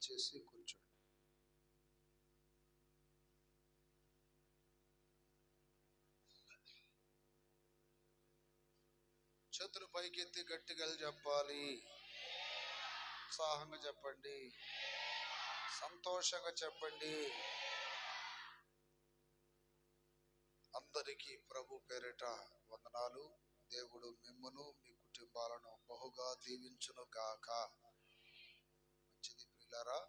దయచేసి కూర్చోండి. చేతులు పైకెత్తి గట్టిగా చెప్పాలి. ఉత్సాహంగా చెప్పండి, సంతోషంగా చెప్పండి. అందరికీ ప్రభు పేరిట వందనాలు. దేవుడు మిమ్మును మీ కుటుంబాలను బహుగా దీవించును గాక. మంచిది ప్రియులారా,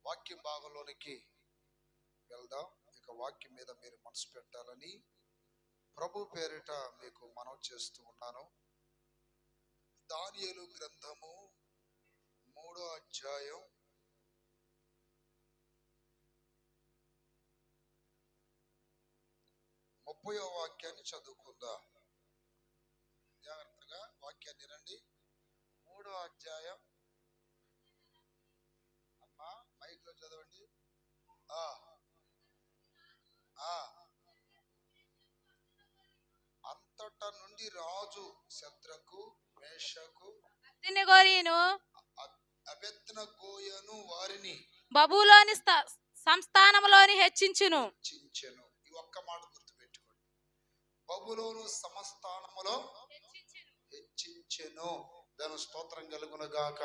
వాక్య భాగంలోనికి వెళ్దాం. ఇక వాక్యం మీద మీరు మనసు పెట్టాలని ప్రభు పేరిట మీకు మనవి చేస్తూ ఉన్నాను. దానియేలు గ్రంథము 3వ అధ్యాయం 30వ వాక్యాన్ని చదువుకుందాం. జాగ్రత్తగా వాక్యాన్ని రండి. 3వ అధ్యాయం, అమ్మా మైక్ లో చదవండి. అంతట నుండి రాజు శద్రకు, మేషకు, అబేద్నెగోను వారిని బబులోని సంస్థానములోని హెచ్చించెను. ఈ ఒక్క మాట గుర్తుపెట్టుకోండి. బబులోను సంస్థానములో హెచ్చించెను. దాని స్తోత్రం కలుగును గాక.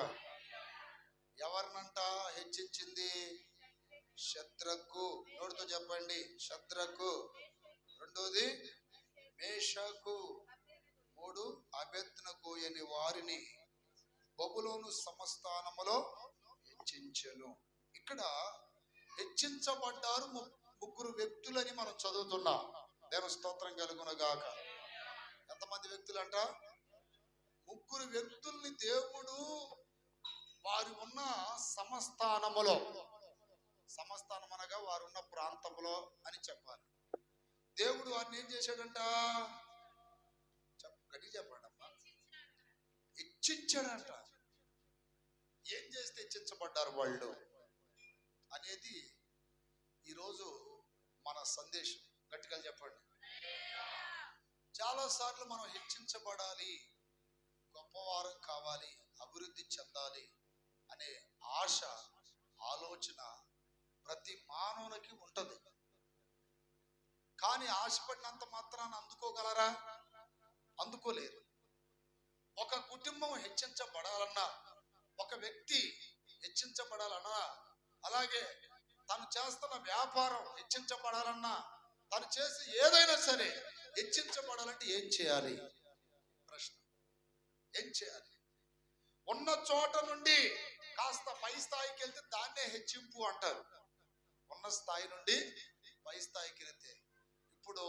ఎవరినంట హెచ్చించింది? శద్రకు. నోటితో చెప్పండి, శద్రకు. రెండోది మేషకు. 3 అబేద్నెగోయని వారిని బబులోను సంస్థానములో హెచ్చించెను. ఇక్కడ హెచ్చించబడ్డారు ముగ్గురు వ్యక్తులని మనం చదువుతున్నాం. దేవుని స్తోత్రం కలుగును గాక. ఎంతమంది వ్యక్తులంట? ముగ్గురు వ్యక్తుల్ని దేవుడు వారు ఉన్న సంస్థానములో, సంస్థానం అనగా వారున్న ప్రాంతంలో అని చెప్పాలి. దేవుడు వారిని ఏం చేశాడంట? గట్టి చెప్పండి అమ్మా. హెచ్చించాడంట. ఏం చేస్తే హెచ్చించబడ్డారు వాళ్ళు అనేది ఈరోజు మన సందేశం. గట్టిగా చెప్పండి. చాలా సార్లు మనం హెచ్చించబడాలి, గొప్పవారం కావాలి, అభివృద్ధి చెందాలి అనే ఆశ, ఆలోచన ప్రతి మానవునికి ఉంటుంది. కానీ ఆశపడినంత మాత్రాన అందుకోగలరా? అందుకోలేరు. ఒక కుటుంబం హెచ్చించబడాలన్నా, ఒక వ్యక్తి హెచ్చించబడాలన్నా, అలాగే తను చేస్తున్న వ్యాపారం హెచ్చించబడాలన్నా, తను చేసి ఏదైనా సరే హెచ్చించబడాలంటే ఏం చేయాలి? ప్రశ్న. ఏం చేయాలి? ఉన్న చోట నుండి కాస్త పై స్థాయికి వెళ్తే దాన్నే హెచ్చింపు అంటారు. ఉన్న స్థాయి నుండి పై స్థాయికి వెళ్తే, ఇప్పుడు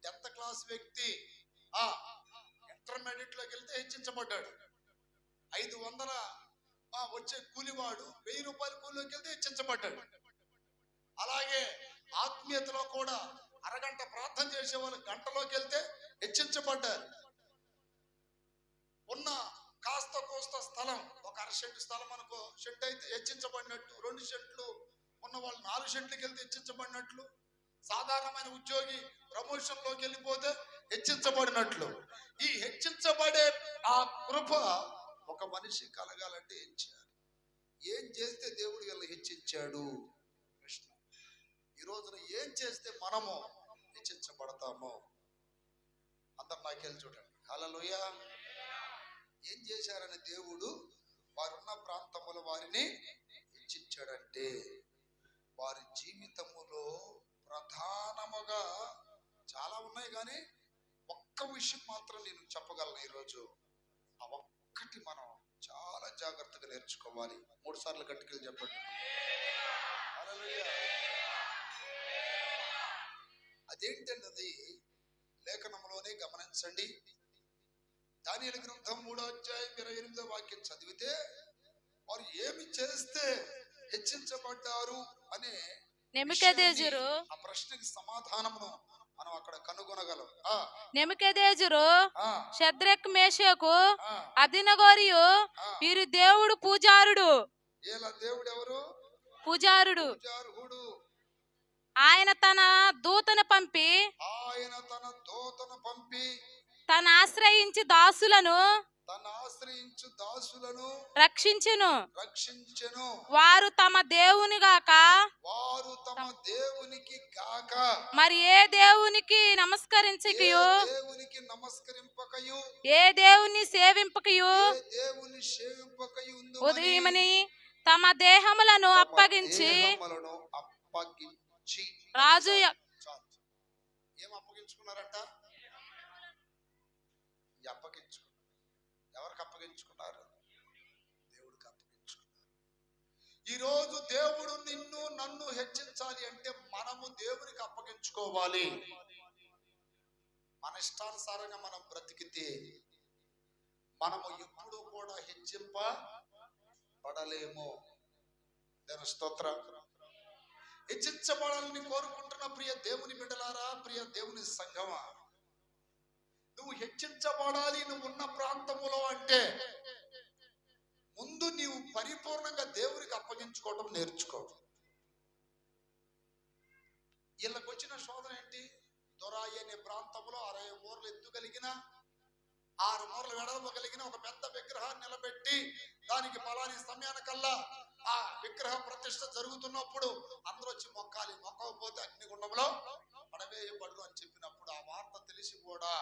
10th క్లాస్ వ్యక్తి ఇంటర్మీడియట్ లోకి వెళ్తే హెచ్చించబడ్డాడు. 500 వచ్చే కూలివాడు 1000 రూపాయల కూలిలోకి వెళ్తే హెచ్చించబడ్డాడు. అలాగే ఆత్మీయతలో కూడా అరగంట ప్రార్థన చేసే వాళ్ళు గంటలోకి వెళ్తే హెచ్చించబడ్డారు. ఉన్న కాస్త కోస్త స్థలం, ఒక 1/2 సెంటు స్థలం అనుకో, సెంటు అయితే హెచ్చించబడినట్టు. 2 సెంట్లు ఉన్న వాళ్ళు 4 సెంట్లకి వెళ్తే హెచ్చించబడినట్లు. సాధారణమైన ఉద్యోగి ప్రమోషన్ లోకి వెళ్ళిపోతే హెచ్చించబడినట్లు. ఈ హెచ్చించబడే ఆ కృప ఒక మనిషి కలగాలంటే ఏం చేయాలి? ఏం చేస్తే దేవుడు వీళ్ళని హెచ్చించాడు? ప్రశ్న. ఈ రోజున ఏం చేస్తే మనము హెచ్చించబడతామో? అందరు నాకెళ్ళి చూడండి. హల్లెలూయా. ఏం చేశారని దేవుడు వారున్న ప్రాంతములో వారిని హెచ్చించాడంటే, వారి జీవితములో ప్రధానముగా చాలా ఉన్నాయి, కానీ ఒక్క విషయం మాత్రం నేను చెప్పగలను ఈరోజు. ఆ ఒక్కటి మనం చాలా జాగ్రత్తగా నేర్చుకోవాలి. 3 సార్లు గట్టిగా చెప్పండి. అదేంటన్నది లేఖనంలోనే గమనించండి. దానియేలు గ్రంథం 3వ అధ్యాయం 28వ వాక్యం చదివితే, వారు ఏమి చేస్తే హెచ్చించబడ్డారు అనే నెబుకద్నెజరు ఆ ప్రశ్నకి సమాధానమును మనం అక్కడ కనుగొనగలం. నెబుకద్నెజరు షద్రక్, మేషకు, అబేద్నెగోయు వీరు దేవుడు పూజారుడు. దేవుడు ఎవరు? పూజారుడు. ఆయన తన దూతను పంపి తను ఆశ్రయించి దాసులను తన ఆశ్రయించు దాసులను రక్షించెను. వారు తమ దేవునికి గాక మరి ఏ దేవునికి నమస్కరించకయు ఏ దేవుని సేవింపకయు ఉదయమని తమ దేహములను అప్పగించి రాజు ఏం అప్పగించుకున్నారంట? ఎవరికి అప్పగించుకున్నారు? దేవుడికి అప్పగించుకున్నారు. ఈరోజు దేవుడు నిన్ను నన్ను హెచ్చించాలి అంటే మనము దేవునికి అప్పగించుకోవాలి. మన ఇష్టానుసారంగా మనం బ్రతికితే మనము ఎప్పుడు కూడా హెచ్చింపబడలేము. దేవుని స్తోత్రం. హెచ్చించబడాలని కోరుకుంటున్న ప్రియ దేవుని బిడ్డలారా, ప్రియ దేవుని సంఘమా, నువ్వు హెచ్చించబడాలి నువ్వు ఉన్న ప్రాంతములో అంటే ముందు నీవు పరిపూర్ణంగా దేవునికి అప్పగించుకోవడం నేర్చుకో. వీళ్ళకి వచ్చిన శోధన ఏంటి? దొరాయి అనే ప్రాంతంలో 60 మూరలు ఎత్తు కలిగిన 6 మూరలు వెడల్పు కలిగిన ఒక పెద్ద విగ్రహాన్ని నిలబెట్టి దానికి పలాని సమయానికల్లా ఆ విగ్రహ ప్రతిష్ఠ జరుగుతున్నప్పుడు అందరూ వచ్చి మొక్కాలి, మొక్కకపోతే అగ్నిగుండంలో పడవేయబడు అని చెప్పినప్పుడు ఆ వార్త తెలిసి కూడా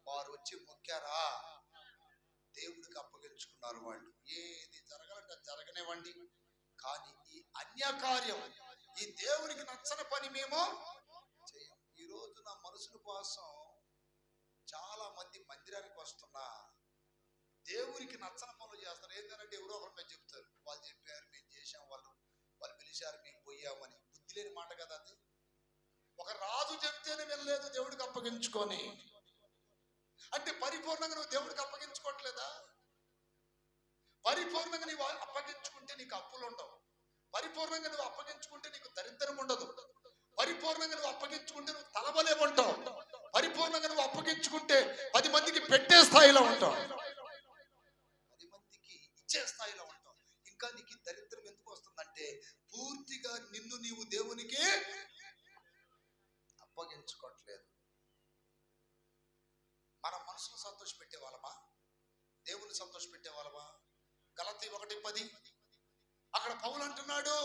వారు వచ్చి మొక్కారా? దేవుడికి అప్పగించుకున్నారు. వాళ్ళు ఏది జరగాలంటే జరగనివ్వండి, కానీ ఈ అన్యకార్యం, ఈ దేవునికి నచ్చని పని మేము చేయం. ఈ రోజు నా మనసుల కోసం చాలా మంది మందిరానికి వస్తున్నా దేవునికి నచ్చని పనులు చేస్తారు. ఏంటంటే ఎవరో ఒకరి మీద చెప్తారు, వాళ్ళు చెప్పారు మేము చేసాం, వాళ్ళు పిలిచారు మేము పోయామని. బుద్ధి లేని మాట కదా అది. ఒక రాజు చెప్తేనే వెళ్ళలేదు దేవుడికి అప్పగించుకొని అంటే పరిపూర్ణంగా నువ్వు దేవుడికి అప్పగించుకోవట్లేదా? పరిపూర్ణంగా నువ్వు అప్పగించుకుంటే నీకు అప్పులు ఉండవు. పరిపూర్ణంగా నువ్వు అప్పగించుకుంటే నీకు దరిద్రం ఉండదు. పరిపూర్ణంగా నువ్వు అప్పగించుకుంటే నువ్వు తలబలే ఉంటావు. పరిపూర్ణంగా నువ్వు అప్పగించుకుంటే 10 మందికి పెట్టే స్థాయిలో ఉంటావు, 10 మందికి ఇచ్చే స్థాయిలో ఉంటావు. ఇంకా నీకు దరిద్రం ఎందుకు వస్తుందంటే పూర్తిగా నిన్ను నీవు దేవునికి అప్పగించుకోవట్లేదు. మన మనసును సంతోష పెట్టే వాళ్ళమా? దేవుని సంతోష పెట్టే వాళ్ళమా? గలతీ 1:10 అక్కడ పౌలు అంటున్నాడు,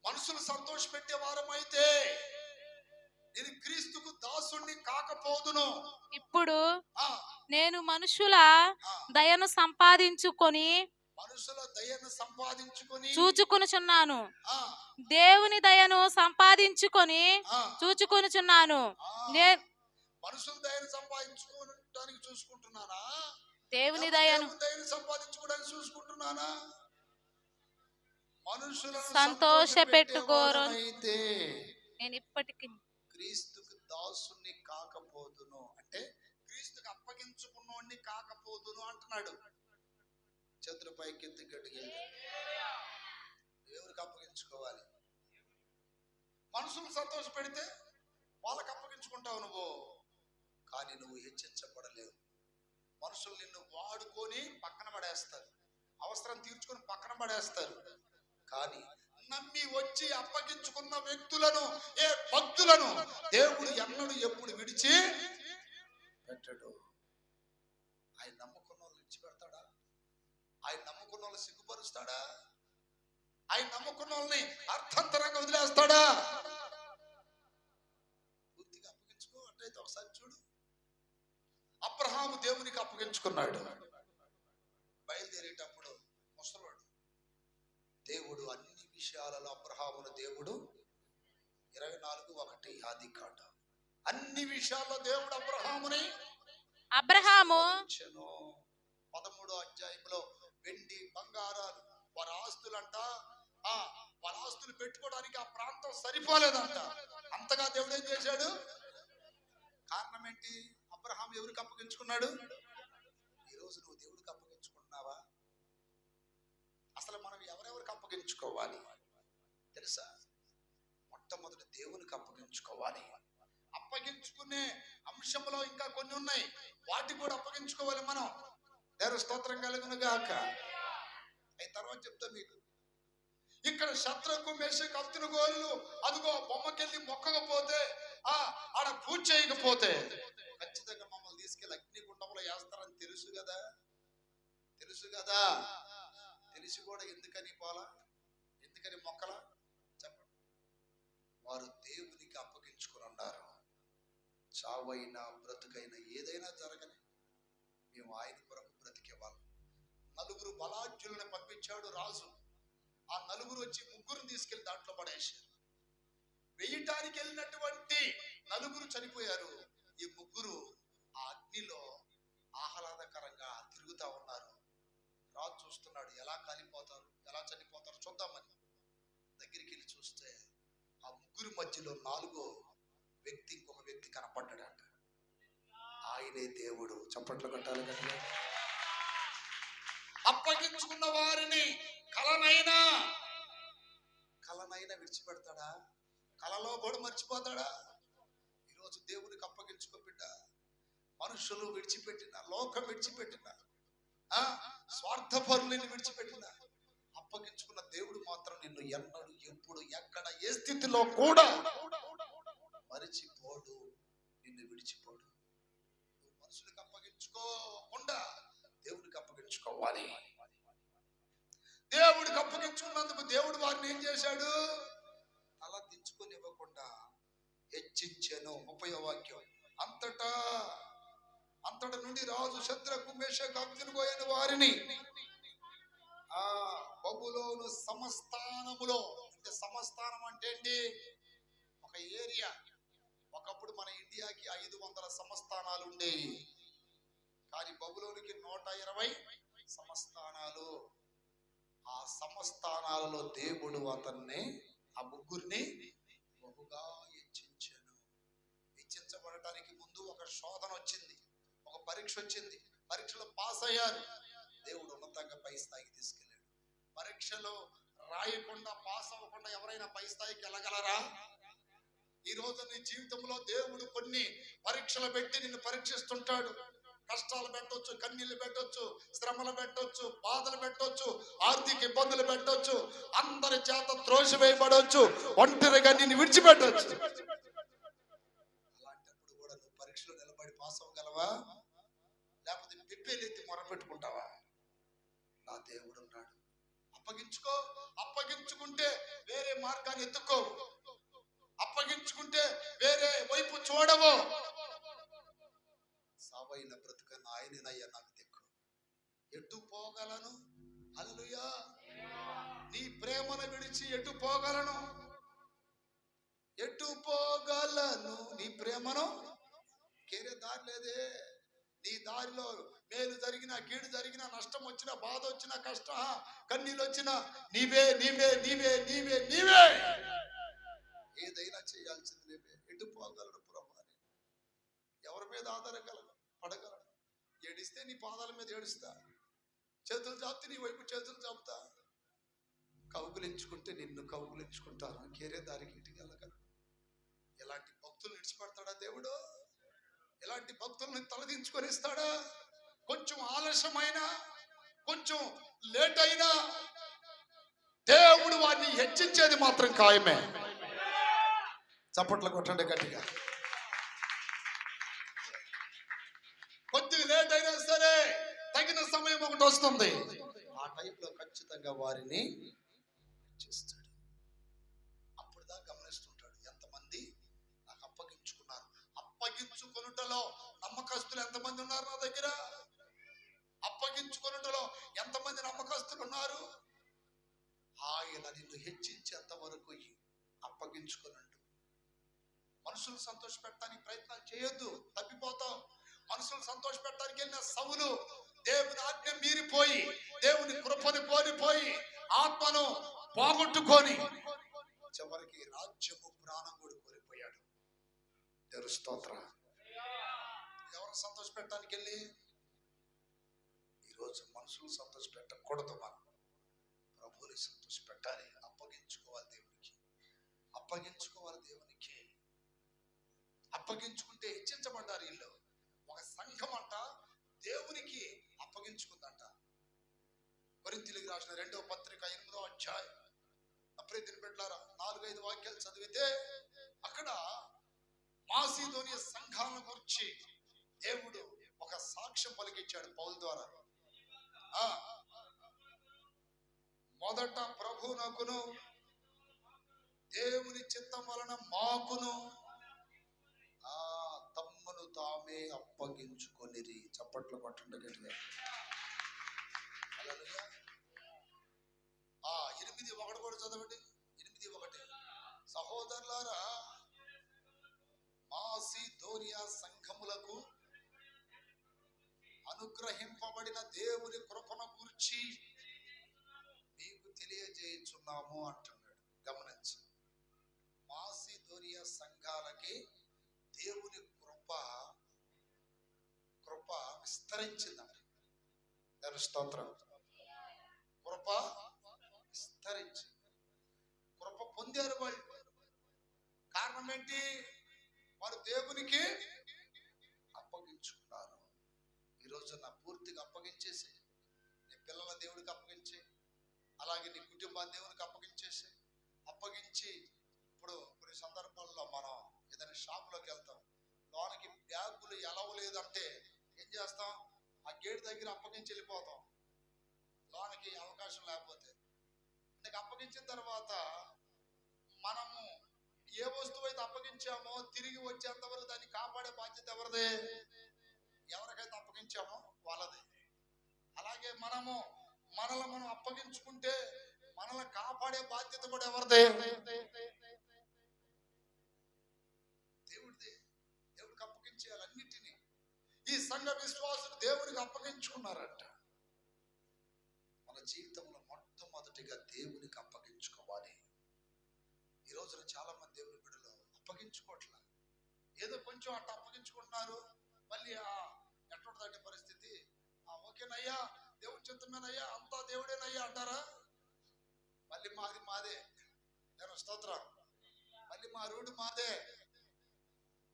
మనసును సంతోష పెట్టే వారమైతే నేను క్రీస్తుకు దాసుణ్ణి కాకపోదును. ఇప్పుడు నేను మనుషుల దయను సంపాదించుకొని చూచుకొనుచున్నాను, దేవుని దయను సంపాదించుకొని చూచుకొనుచున్నాను. మనుషుల దయను సంపాదించుకోవడానికి చూసుకుంటున్నానా? దేవుని దయను సంపాదించుకోవడానికి చూసుకుంటున్నానా? మనుషులను సంతోషపెట్టుకోరైతే నేను ఇప్పటికి క్రీస్తుకు దాసుని కాకపోదును అంటే క్రీస్తుకు అప్పగించుకున్నోడిని కాకపోదును అంటున్నాడు. చేతుల పైకి ఎత్తి గట్టిగా దేవునికి అప్పగించుకోవాలి. మనుషులు సంతోష పెడితే వాళ్ళకి అప్పగించుకుంటావు నువ్వు, కానీ నువ్వు హెచ్చించబడలేవు. మనుషులు నిన్ను వాడుకొని పక్కన పడేస్తారు, అవసరం తీర్చుకొని పక్కన పడేస్తారు. కానీ నమ్మి వచ్చి అప్పగించుకున్న వ్యక్తులను, ఏ భక్తులను దేవుడు ఎన్నడూ ఎప్పుడు విడిచి పెట్టడు. ఆయన నమ్ముకున్న వాళ్ళు విడిచిపెడతాడా? ఆయన నమ్ముకున్న వాళ్ళు సిగ్గుపరుస్తాడా? ఆయన నమ్ముకున్న వాళ్ళని అర్థంతరంగా వదిలేస్తాడా? పూర్తిగా అప్పగించుకో. అట్లయితే ఒకసారి చూడు, అబ్రహాము దేవునికి అప్పగించుకున్నాడు. బయలుదేరేటప్పుడు ముసలోడు. దేవుడు అన్ని విషయాలలో అబ్రహామును దేవుడు 24:1 ఆదికాండ అన్ని విషయాల్లో దేవుడు అబ్రహాము 13వ అధ్యాయంలో వెండి బంగారాలు వారి ఆస్తులంట, వారి ఆస్తులు పెట్టుకోవడానికి ఆ ప్రాంతం సరిపోలేదంట. అంతగా దేవుడు ఏం చేశాడు? కారణం ఏంటి? అబ్రహాము ఎవరికి అప్పగించుకున్నాడు? ఈరోజు నువ్వు దేవుడికి అప్పగించుకుంటున్నావా? అసలు మనం ఎవరెవరికి అప్పగించుకోవాలి తెలుసా? మొట్టమొదటి దేవునికి అప్పగించుకోవాలి. అప్పగించుకునే అంశంలో ఇంకా కొన్ని ఉన్నాయి, వాటికి కూడా అప్పగించుకోవాలి మనం. దేవుని స్తోత్రం కలుగును గాక. అయి తర్వాత చెప్తా మీకు. ఇక్కడ శత్రుకు మేషకు అబ్దెనగోలు అదిగో బొమ్మకెళ్ళి మొక్కకపోతే, ఆడ పూజ చేయకపోతే ఖచ్చితంగా మమ్మల్ని తీసుకెళ్ళి అగ్నిగుండంలో వేస్తారని తెలుసు కదా, తెలుసు కదా, తెలిసి కూడా ఎందుకని పోలా, ఎందుకని మొక్కలా? చెప్పండి. వారు దేవునికి అప్పగించుకుని ఉన్నారు. చావైనా బ్రతుకైనా ఏదైనా జరగని మేము ఆయన కొరకు బ్రతికేవాళ్ళం. నలుగురు బలాఢ్యులను పంపించాడు రాజు. ఆ నలుగురు వచ్చి ముగ్గురుని తీసుకెళ్లి దాంట్లో పడేశారు. వేయటానికి వెళ్ళినటువంటి నలుగురు చనిపోయారు. ఈ ముగ్గురు ఆ అగ్నిలో ఆహ్లాదకరంగా తిరుగుతా ఉన్నారు. రాజు చూస్తున్నాడు, ఎలా కాలిపోతారు, ఎలా చనిపోతారు చూద్దామని దగ్గరికి వెళ్ళి చూస్తే ఆ ముగ్గురు మధ్యలో నాలుగో వ్యక్తి, ఇంకొక వ్యక్తి కనపడ్డాడంట. ఆయనే దేవుడు. చప్పట్లు కొట్టాలి కదా. అప్పగించుకున్న వారిని కలనైనా విడిచిపెడతాడా? కలలో కూడా మర్చిపోతాడా? ఈరోజు దేవునికి అప్పగించుకో బిడ్డ. మనుషులు విడిచిపెట్టిన, లోకం విడిచిపెట్టిన, స్వార్థపరులను విడిచిపెట్టిన, అప్పగించుకున్న దేవుడు మాత్రం నిన్ను ఎన్నడు, ఎప్పుడు, ఎక్కడ, ఏ స్థితిలో కూడా మరిచిపోడు, నిన్ను విడిచిపోడు. నువ్వు మనుషులకు అప్పగించుకోకుండా దేవునికి అప్పగించుకోవాలి. దేవుడికి అప్పగించుకున్నందుకు దేవుడు వారిని ఏం చేశాడు? తల దించుకొని ఇవ్వకుండా హెచ్చించెను. 30వ వాక్యం. అంతట నుండి రాజు శద్రకు మేషకు అబేద్నెగోయైన వారిని బబులోను సమస్థానములో, అంటే సమస్థానం అంటే ఏంటి? ఒక ఏరియా. ఒకప్పుడు మన ఇండియాకి 500 సంస్థానాలు ఉండేవి, కానీ బబులోనికి 120 సంస్థానాలు. ఆ సంస్థానాలలో దేవుడు అతన్ని, ఆ ముగ్గురిని బహుగా హెచ్చించాను. హెచ్చించబడటానికి ముందు ఒక శోధన వచ్చింది, ఒక పరీక్ష వచ్చింది. పరీక్షలో పాస్ అయ్యారు, దేవుడు ఉన్నతంగా పై స్థాయికి తీసుకెళ్ళాడు. పరీక్షలో రాయకుండా, పాస్ అవ్వకుండా ఎవరైనా పై స్థాయికి వెళ్ళగలరా? ఈ రోజు నీ జీవితంలో దేవుడు కొన్ని పరీక్షలు పెట్టి నిన్ను పరీక్షిస్తుంటాడు. కష్టాలు పెట్టొచ్చు, కన్నీళ్లు పెట్టొచ్చు, శ్రమలు పెట్టొచ్చు, బాధలు పెట్టొచ్చు, ఆర్థిక ఇబ్బందులు పెట్టొచ్చు, అందరి చేత త్రోసివేయబడవచ్చు, ఒంటరిగా నిన్ను విడిచిపెట్టొచ్చు. అలాంటప్పుడు కూడా నువ్వు పరీక్షలో నిలబడి పాస్ అవ్వగలవా? లేకపోతే పిప్పేలెత్తి మొరపెట్టుకుంటావా? నా దేవుడు ఉన్నాడు. అప్పగించుకో. అప్పగించుకుంటే వేరే మార్గాన్ని ఎత్తుకో. అప్పగించుకుంటే వేరే వైపు చూడవు. సావైన బ్రతుకన్న ఆయననయ్యా నాకు దిక్కు, ఎటు పోగలను? హల్లెలూయా. నీ ప్రేమను విడిచి ఎటు పోగలను? ఎటు పోగలను? నీ ప్రేమను కేరే దారి లేదే. నీ దారిలో మేలు జరిగినా, కీడు జరిగినా, నష్టం వచ్చినా, బాధ వచ్చినా, కష్టం, కన్నీళ్ళు వచ్చినా నీవే నీవే నీవే నీవే నీవే. ఏదైనా చేయాల్సింది నీవే. ఎటు పోగలను ప్రభు అని ఎవరి మీద ఆధారగలను, పడగలను? ఏడిస్తే నీ పాదాల మీద ఏడుస్తా, చేతులు చాపితే నీ వైపు చేతులు చాపుతా, కౌగులించుకుంటే నిన్ను కౌగులించుకుంటాను. కేరే దారికి ఇంటికి వెళ్ళగలను. ఎలాంటి భక్తులు విడిచిపెడతాడా దేవుడు? ఎలాంటి భక్తులను తలదించుకొని ఇస్తాడా? కొంచెం ఆలస్యమైనా, కొంచెం లేట్ అయినా దేవుడు వారిని హెచ్చించేది మాత్రం ఖాయమే. చప్పట్లు కొట్టండి గట్టిగా. కొద్దిగా లేట్ అయినా సరే తగిన సమయం ఒకటి వస్తుంది, ఆ టైంలో ఖచ్చితంగా వారిని హెచ్చిస్తాడు. అప్పుడు దాకా గమనిస్తుంటాడు, ఎంతమంది నాకు అప్పగించుకున్నారు. అప్పగించుకొనుటలో నమ్మకస్తులు ఎంతమంది ఉన్నారు నా దగ్గర? అప్పగించుకొనుటలో ఎంతమంది నమ్మకస్తులు ఉన్నారు? ఆయన నిన్ను హెచ్చించేంత వరకు అప్పగించుకున్నాడు. మనుషులు సంతోష పెట్టడానికి ప్రయత్నాలు చేయొద్దు, తప్పిపోతావు. మనుషులు సంతోష పెట్టడానికి వెళ్ళిన సౌలు దేవుని ఆజ్ఞ మీరిపోయి, దేవుని కృపను కోల్పోయి, ఆత్మను పోగొట్టుకొని చివరికి రాజ్యము, ప్రాణం కూడా కోల్పోయాడు. దేవుని స్తోత్రం. ఎవరు సంతోష పెట్టడానికి వెళ్ళి? ఈరోజు మనుషులు సంతోష పెట్టకూడదు, మనం ప్రభువుని సంతోష పెట్టాలి. అప్పగించుకోవాలి దేవునికి, అప్పగించుకోవాలి దేవునికి. అప్పగించుకుంటే హెచ్చించబడ్డారు వీళ్ళు. ఒక సంఘం అంట దేవునికి అప్పగించుకుందంట. కొరింథీయులకు రాసిన 2వ పత్రిక 8వ అధ్యాయం. ప్రియమైన బిడ్డలారా, 4-5 వాక్యాలు చదివితే అక్కడ మాసిదోనియ సంఘాలను గురించి దేవుడు ఒక సాక్ష్యం పలికించాడు పౌలు ద్వారా. ఆ మొదట ప్రభువునకును దేవుని చిత్తం వలన మాకును తమ్మును తామే అప్పగించుకొనిరి. చప్పట్లు కొట్టండి గట్టిగా. 8:1 కూడా చదవండి. 8:1 సహోదరులారా, మాసిదోనియా సంఘములకు అనుగ్రహింపబడిన దేవుని కృపను గురించి మీకు తెలియజేయుచున్నాము అంటున్నాడు. గమనించు, మాసిదోనియా సంఘాలకి దేవుని కృప విస్తరించిందంట. దాని స్తోత్రం. కృప విస్తరించింది, కృప పొందారు వాళ్ళు. కారణం ఏంటి? వారు దేవునికి అప్పగించుకున్నారు. ఈరోజు నా పూర్తిగా అప్పగించేసి, నీ పిల్లల దేవుడికి అప్పగించి, అలాగే నీ కుటుంబాన్ని దేవునికి అప్పగించి ఇప్పుడు కొన్ని సందర్భాల్లో మనం ఏదైనా షాపులోకి వెళ్తాం, లోనికి బ్యాగులు ఎలవలేదంటే ఏం చేస్తాం? ఆ గేట్ దగ్గర అప్పగించి వెళ్ళిపోతాం, లోనికి అవకాశం లేకపోతే. నీకు అప్పగించిన తర్వాత మనము ఏ వస్తువు అయితే అప్పగించామో తిరిగి వచ్చేంత వరకు దాన్ని కాపాడే బాధ్యత ఎవరిదే? ఎవరికైతే అప్పగించామో వాళ్ళదే. అలాగే మనల్ని మనం అప్పగించుకుంటే మనల్ని కాపాడే బాధ్యత కూడా ఎవరిదే? దేవుడిదే. దేవుడికి అప్పగించేయాలి అన్నిటినీ. ఈ సంఘ విశ్వాసులు దేవునికి అప్పగించుకున్నారంట. మన జీవితంలో మొట్టమొదటిగా దేవునికి అప్పగించుకోవాలి. ఈ రోజున చాలా మంది దేవుని బిడ్డలు అప్పగించుకోవట్లా. ఏదో కొంచెం అట్లా అప్పగించుకుంటున్నారు, మళ్ళీ ఎట్టుంటుందంటే పరిస్థితి, ఓకేనయ్యా దేవుడి చిత్తమేనయ్యా, అంతా దేవుడేనయ్యా అంటారా? మళ్ళీ మాదే. నేను స్తోత్రం. మళ్ళీ మా రూడు మాదే.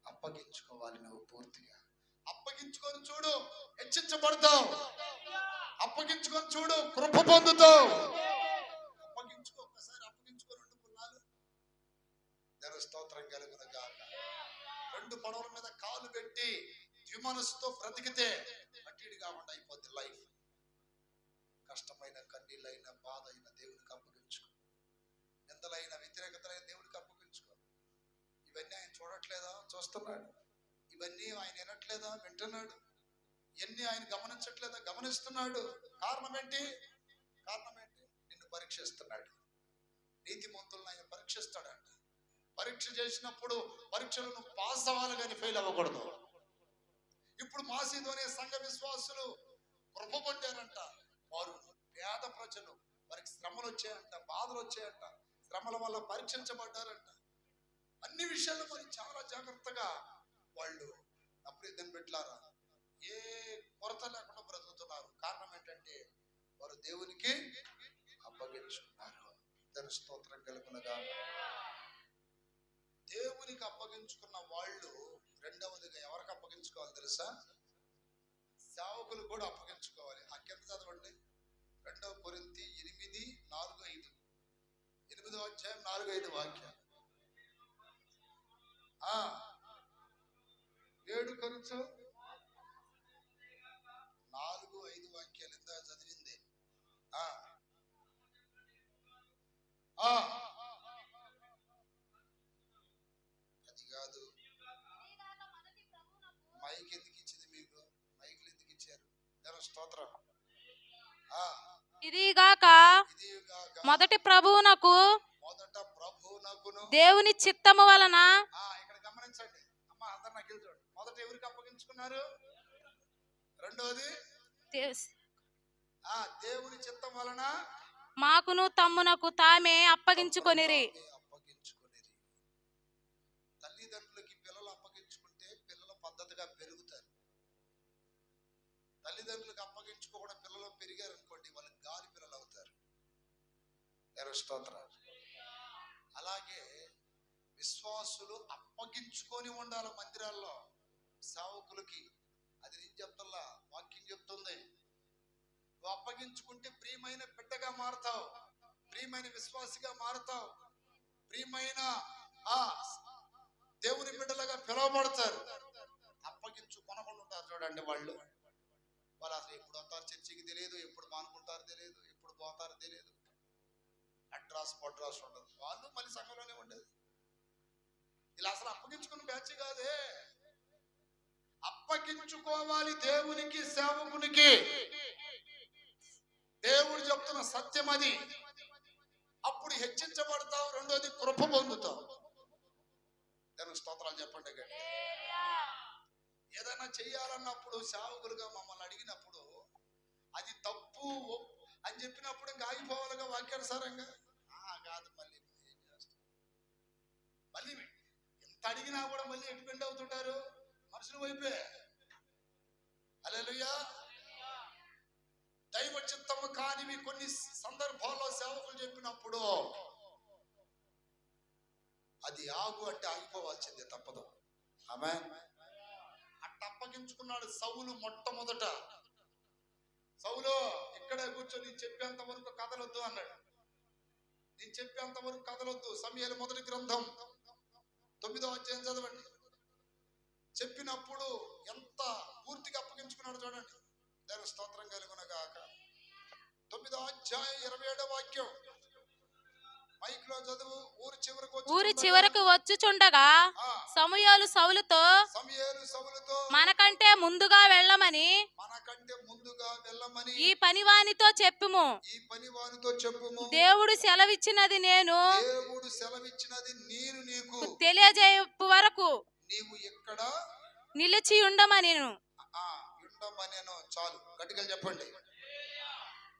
అప్పగించుకోవాలి. నువ్వు పూర్తిగా అప్పగించుకొని చూడు, హెచ్చించబడతావు. అప్పగించుకొని చూడు, కృప పొందుతావు. అప్పగించుకో, ఒకసారి అప్పగించుకో 2 పుల్లాలు. నేను స్తోత్రం కలుగును గాక. 2 పడవల మీద కాలు పెట్టి ద్విమనస్సుతో బ్రతికితే అట్టిడి కాకుండా అయిపోద్ది లైఫ్. కష్టమైన, కన్నీళ్ళైన, బాధ అయిన దేవునికి అప్పగించుకో. నిందలైన, వ్యతిరేకతలైన దేవునికి అప్పగించుకో. ఇవన్నీ ఆయన చూడట్లేదా? చూస్తున్నాడు. ఇవన్నీ ఆయన వినట్లేదా? వింటున్నాడు. ఇవన్నీ ఆయన గమనించట్లేదా? గమనిస్తున్నాడు. కారణం ఏంటి? నిన్ను పరీక్షిస్తున్నాడు. నీతిమంతులను ఆయన పరీక్షిస్తాడంట. పరీక్ష చేసినప్పుడు పరీక్షలు నువ్వు పాస్ అవ్వాలి కానీ ఫెయిల్ అవ్వకూడదు. ఇప్పుడు మాసిదోనియా సంఘ విశ్వాసులు కృప పొందారంట. వారు పేద ప్రజలు, వారికి శ్రమలు వచ్చాయంట, బాధలు వచ్చాయంట, శ్రమల వల్ల పరీక్షించబడ్డారంట. అన్ని విషయాల్లో మరి చాలా జాగ్రత్తగా వాళ్ళు అప్పుడు పెట్టారా, ఏ కొరత లేకుండా బ్రతుకుతున్నారు. కారణం ఏంటంటే వారు దేవునికి అప్పగించుకున్నారు. దాని స్తోత్రం కలుగునగా. దేవునికి అప్పగించుకున్న వాళ్ళు రెండవదిగా ఎవరికి అప్పగించుకోవాలి తెలుసా? సేవకులు కూడా అప్పగించుకోవాలి. ఆ కింద చదవండి, 2 కొరింథీ 8:4-5. 8వ అధ్యాయం 4-5 వాక్యాలు. 7 కొరింథీ 4-5 వాక్యాలు ఇందా చదివింది. అది కాదు. మైక్ ఎందుకు ఇచ్చింది మీకు? మైకులు ఎందుకు ఇచ్చారు? స్తోత్రం. ఇదిగాక మొదట ప్రభువునకు దేవుని చిత్తము వలన. ఇక్కడ గమనించండి అమ్మా, అందరు నాకు చూడండి. మొదట ఎవరికి అప్పగించుకున్నారు? రెండోది దేవుని చిత్తం వలన మాకును తమ్మునకు తామే అప్పగించుకొనిరి. తల్లిదండ్రులకి పిల్లలు అప్పగించుకుంటే పిల్లలు పద్ధతిగా పెరుగుతారు. తల్లిదండ్రులకు అప్పగించుకోకుండా పిల్లలు పెరిగారు అనుకోండి, వాళ్ళు గాలి పిల్లలు అవుతారు. స్తోత్రం. అలాగే విశ్వాసులు అప్పగించుకొని ఉండాలి మందిరాల్లో సేవకులకి. అది నేను చెప్తున్నా, వాక్యం చెప్తుంది. నువ్వు అప్పగించుకుంటే ప్రియమైన బిడ్డగా మారుతావు, ప్రియమైన విశ్వాసిగా మారుతావు, ప్రియమైన దేవుని బిడ్డలుగా పిలువబడతారు. అప్పగించుకొనకుండా ఉంటారు చూడండి వాళ్ళు అసలు ఎప్పుడు వస్తారు చర్చికి తెలియదు, ఎప్పుడు మానుకుంటారు తెలియదు, ఎప్పుడు పోతారు తెలియదు, అడ్రాస్ పడ్రాస్ ఉండదు, వాళ్ళు మళ్ళీ సంఘంలోనే ఉండేది. ఇలా అసలు అప్పగించుకున్న బ్యాచ్ కాదే. అప్పగించుకోవాలి దేవునికి, సేవకునికి. దేవుడు చెప్తున్న సత్యం అది. అప్పుడు హెచ్చించబడతావు, రెండోది కృప పొందుతావు. దేవుని స్తోత్రాలు చెప్పండి. ఏదైనా చెయ్యాలన్నప్పుడు సేవకులుగా మమ్మల్ని అడిగినప్పుడు అది తప్పు అని చెప్పినప్పుడు ఇంకా ఆగిపోవాలిగా వాక్యానుసారంగా. కాదు, మళ్ళీ ఏం చేస్తాం, మళ్ళీ ఎంత అడిగినా కూడా మళ్ళీ ఎటు అవుతుంటారు మనుషుల వైపే. హల్లెలూయా. దైవ చిత్తము కానివి కొన్ని సందర్భాల్లో సేవకులు చెప్పినప్పుడు అది ఆగు అంటే ఆగిపోవాల్సిందే, తప్పదు. ఆమేన్. అప్పగించుకున్నాడు సౌలు. మొట్టమొదట సౌలు ఇక్కడే కూర్చొని చెప్పేంత వరకు కదలొద్దు అన్నాడు. నేను చెప్పేంత వరకు కదలొద్దు. సమూయేలు మొదటి గ్రంథం 9వ అధ్యాయం చదవండి. చెప్పినప్పుడు ఎంత పూర్తిగా అప్పగించుకున్నాడు చూడండి. దేవుని స్తోత్రం కలుగును గాక. 9వ అధ్యాయం 27వ వాక్యం మైక్ లో చదువు. ఊరి చివరకు వచ్చుచుండగా సమూయేలు సౌలుతో మనకంటే ముందుగా వెళ్ళమని ఈ పనివానితో చెప్పుము. దేవుడు సెలవిచ్చినది నేను నీకు తెలియజేయు వరకు నీవు ఎక్కడ నిలిచి ఉండమని. చాలు, గట్టిగా చెప్పండి.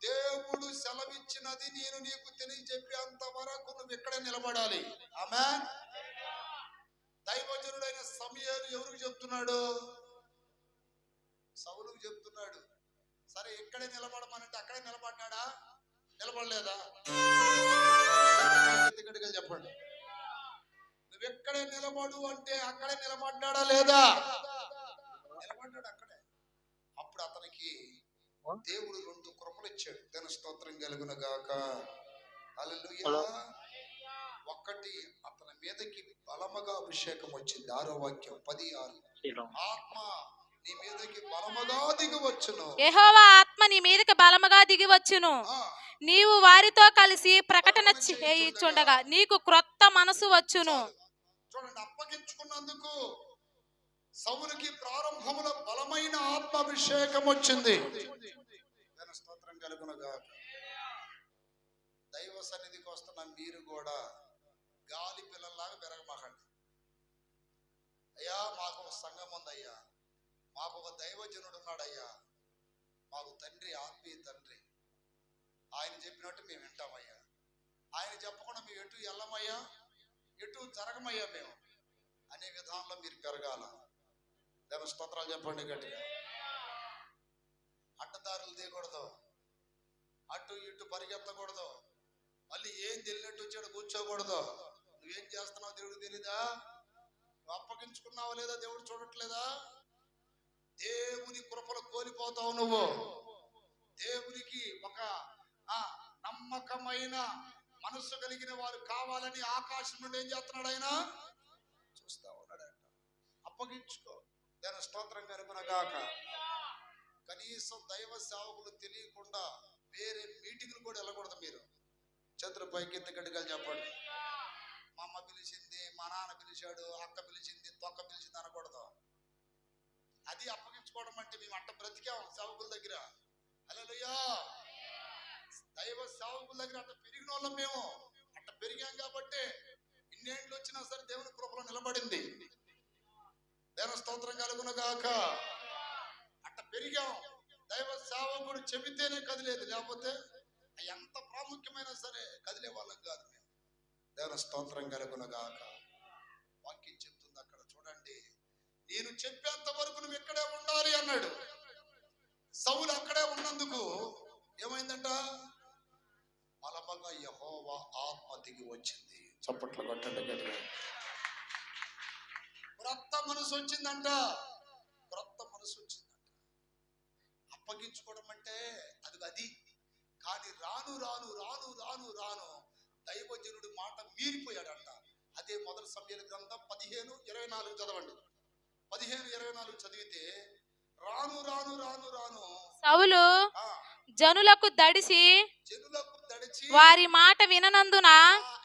దేవుడు సెలవిచ్చినది నేను నీకు తెలియజెప్పేంత వరకు నువ్వు ఇక్కడే నిలబడాలి. ఆమేన్. దైవజనుడైన సమూయేలు ఎవరికి చెప్తున్నాడు? సౌలుకు చెప్తున్నాడు. సరే, ఇక్కడే నిలబడమనంటే అక్కడే నిలబడ్డాడా? నిలబడలేదా? గట్టిగా చెప్పండి. నువ్వు ఎక్కడే నిలబడు అంటే అక్కడే నిలబడ్డాడా లేదా? నిలబడ్డాడు అక్కడే. అప్పుడు అతనికి దేవుడు 2 కృపలు ఇచ్చాడు. దేవుని స్తోత్రం కలుగును గాక. హల్లెలూయా. ఒకటి, అతని మీదకి బలముగా అభిషేకం వచ్చింది. 6వ వాక్యం 10:6. ఆత్మ నీ మీదకి బలముగా దిగి వచ్చును. యెహోవా ఆత్మ నీ మీదకి బలముగా దిగి వచ్చును. నీవు వారితో కలిసి ప్రకటన చేయుచుండగా నీకు క్రొత్త మనసు వచ్చును. చూడండి, అప్పగించుకున్నందుకు సౌలుకి ప్రారంభములో బలమైన ఆత్మాభిషేకం వచ్చింది. స్తోత్రం కలుగును గాక. దైవ సన్నిధికి వస్తున్న మీరు కూడా గాలి పిల్లల్లాగా పెరగమాకండి. అయ్యా, మాకు ఒక సంఘం ఉందయ్యా, మాకు ఒక దైవజనుడు ఉన్నాడయ్యా, మాకు తండ్రి, ఆత్మీయ తండ్రి, ఆయన చెప్పినట్టు మేము వింటామయ్యా, ఆయన చెప్పకుండా మేము ఎటు వెళ్ళమయ్యా, ఎటు జరగమయ్యా మేము అనే విధానంలో మీరు పెరగాల. దేవ స్తోత్రాలు చెప్పండి గట్టిగా. అడ్డదారులు తీయకూడదు, అటు ఇటు పరిగెత్తకూడదు, మళ్ళీ ఏం తెలియనట్టు వచ్చాడు కూర్చోకూడదు. నువ్వేం చేస్తున్నావు దేవుడు తెలీదా? నువ్వు అప్పగించుకున్నావా లేదా దేవుడు చూడట్లేదా? దేవుని కృపలు కోల్పోతావు నువ్వు. దేవునికి ఒక నమ్మకమైన మనస్సు కలిగిన వారు కావాలని ఆకాశం నుండి ఏం చేస్తున్నాడు? ఆయన చూస్తా ఉన్నాడంట. అప్పగించుకో. దాని స్తోత్రం కలుగును గాక. కనీసం దైవ సేవకులు తెలియకుండా వేరే మీటింగ్లు కూడా వెళ్ళకూడదు. మీరు చేతుల పైకి ఎత్తి గట్టిగా చెప్పండి. మా అమ్మ పిలిచింది, మా నాన్న పిలిచాడు, అక్క పిలిచింది, తొక్క పిలిచింది అనకూడదు. అది అప్పగించుకోవడం అంటే. మేము అట్ట బ్రతికాం సేవకుల దగ్గర. హల్లెలూయా. దైవ సేవకుల దగ్గర అట్ట పెరిగిన వాళ్ళం మేము. అట్ట పెరిగాం కాబట్టి ఇన్నేళ్ళు వచ్చినా సరే దేవుని కృపలో నిలబడింది. దేవుని స్తోత్రం కలుగును గాక. అట్ట పెరిగాం. దైవ సేవకుడు చెబితేనే కదిలేదు, లేకపోతే ఎంత ప్రాముఖ్యమైన సరే కదిలే వాళ్ళం కాదు మేము. దేవుని స్తోత్రం కలుగును గాక. వాక్యం చెప్తుంది అక్కడ చూడండి. నేను చెప్పేంత వరకు నువ్వు ఇక్కడే ఉండాలి అన్నాడు. సౌలు అక్కడే ఉన్నందుకు ఏమైందంట? బలముగా యెహోవా ఆత్మ దిగి వచ్చింది. చప్పట్లు కొట్టండి గట్టిగా. క్రొత్త మనసు వచ్చిందంట. క్రొత్త మనసు వచ్చిందంట. అప్పగించుకోవడం అంటే అది. కానీ రాను రాను రాను రాను రాను దైవజనుడి మాట మీరిపోయాడంట. అదే మొదటి సమూయేలు గ్రంథం 15:24 చదవండి. 15:24 చదివితే రాను రాను రాను రాను సౌలు ఆ, జనులకు దడిసి జనులకు దడిచి వారి మాట విననందున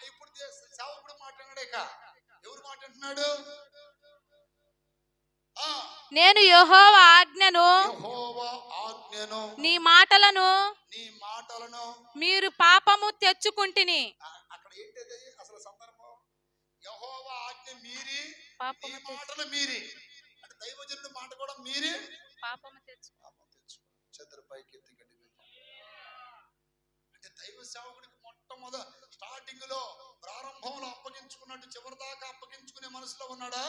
ఇప్పుడు సేవకుడు మాట్లాడాడు. ఇక ఎవరు మాట్లాడుతున్నాడు? నేను యెహోవా ఆజ్ఞను యెహోవా ఆజ్ఞను నీ మాటలను మీరు పాపము తెచ్చుకుంటిని. అక్కడ ఏంటది అసలు సందర్భం? యెహోవా ఆజ్ఞ మీరి పాపము నీ మాటలు మీరి అంటే దైవజనుడి మాట కూడా మీరి పాపము తెచ్చు. చంద్ర పైకి ఎత్తి గడ్డి అంటే దైవ సేవకుడికి మొట్టమొదటి స్టార్టింగ్ లో ప్రారంభంలో అప్పగించుకున్నట్టు చివరి దాకా అప్పగించుకునే మనసులో ఉన్నాడా?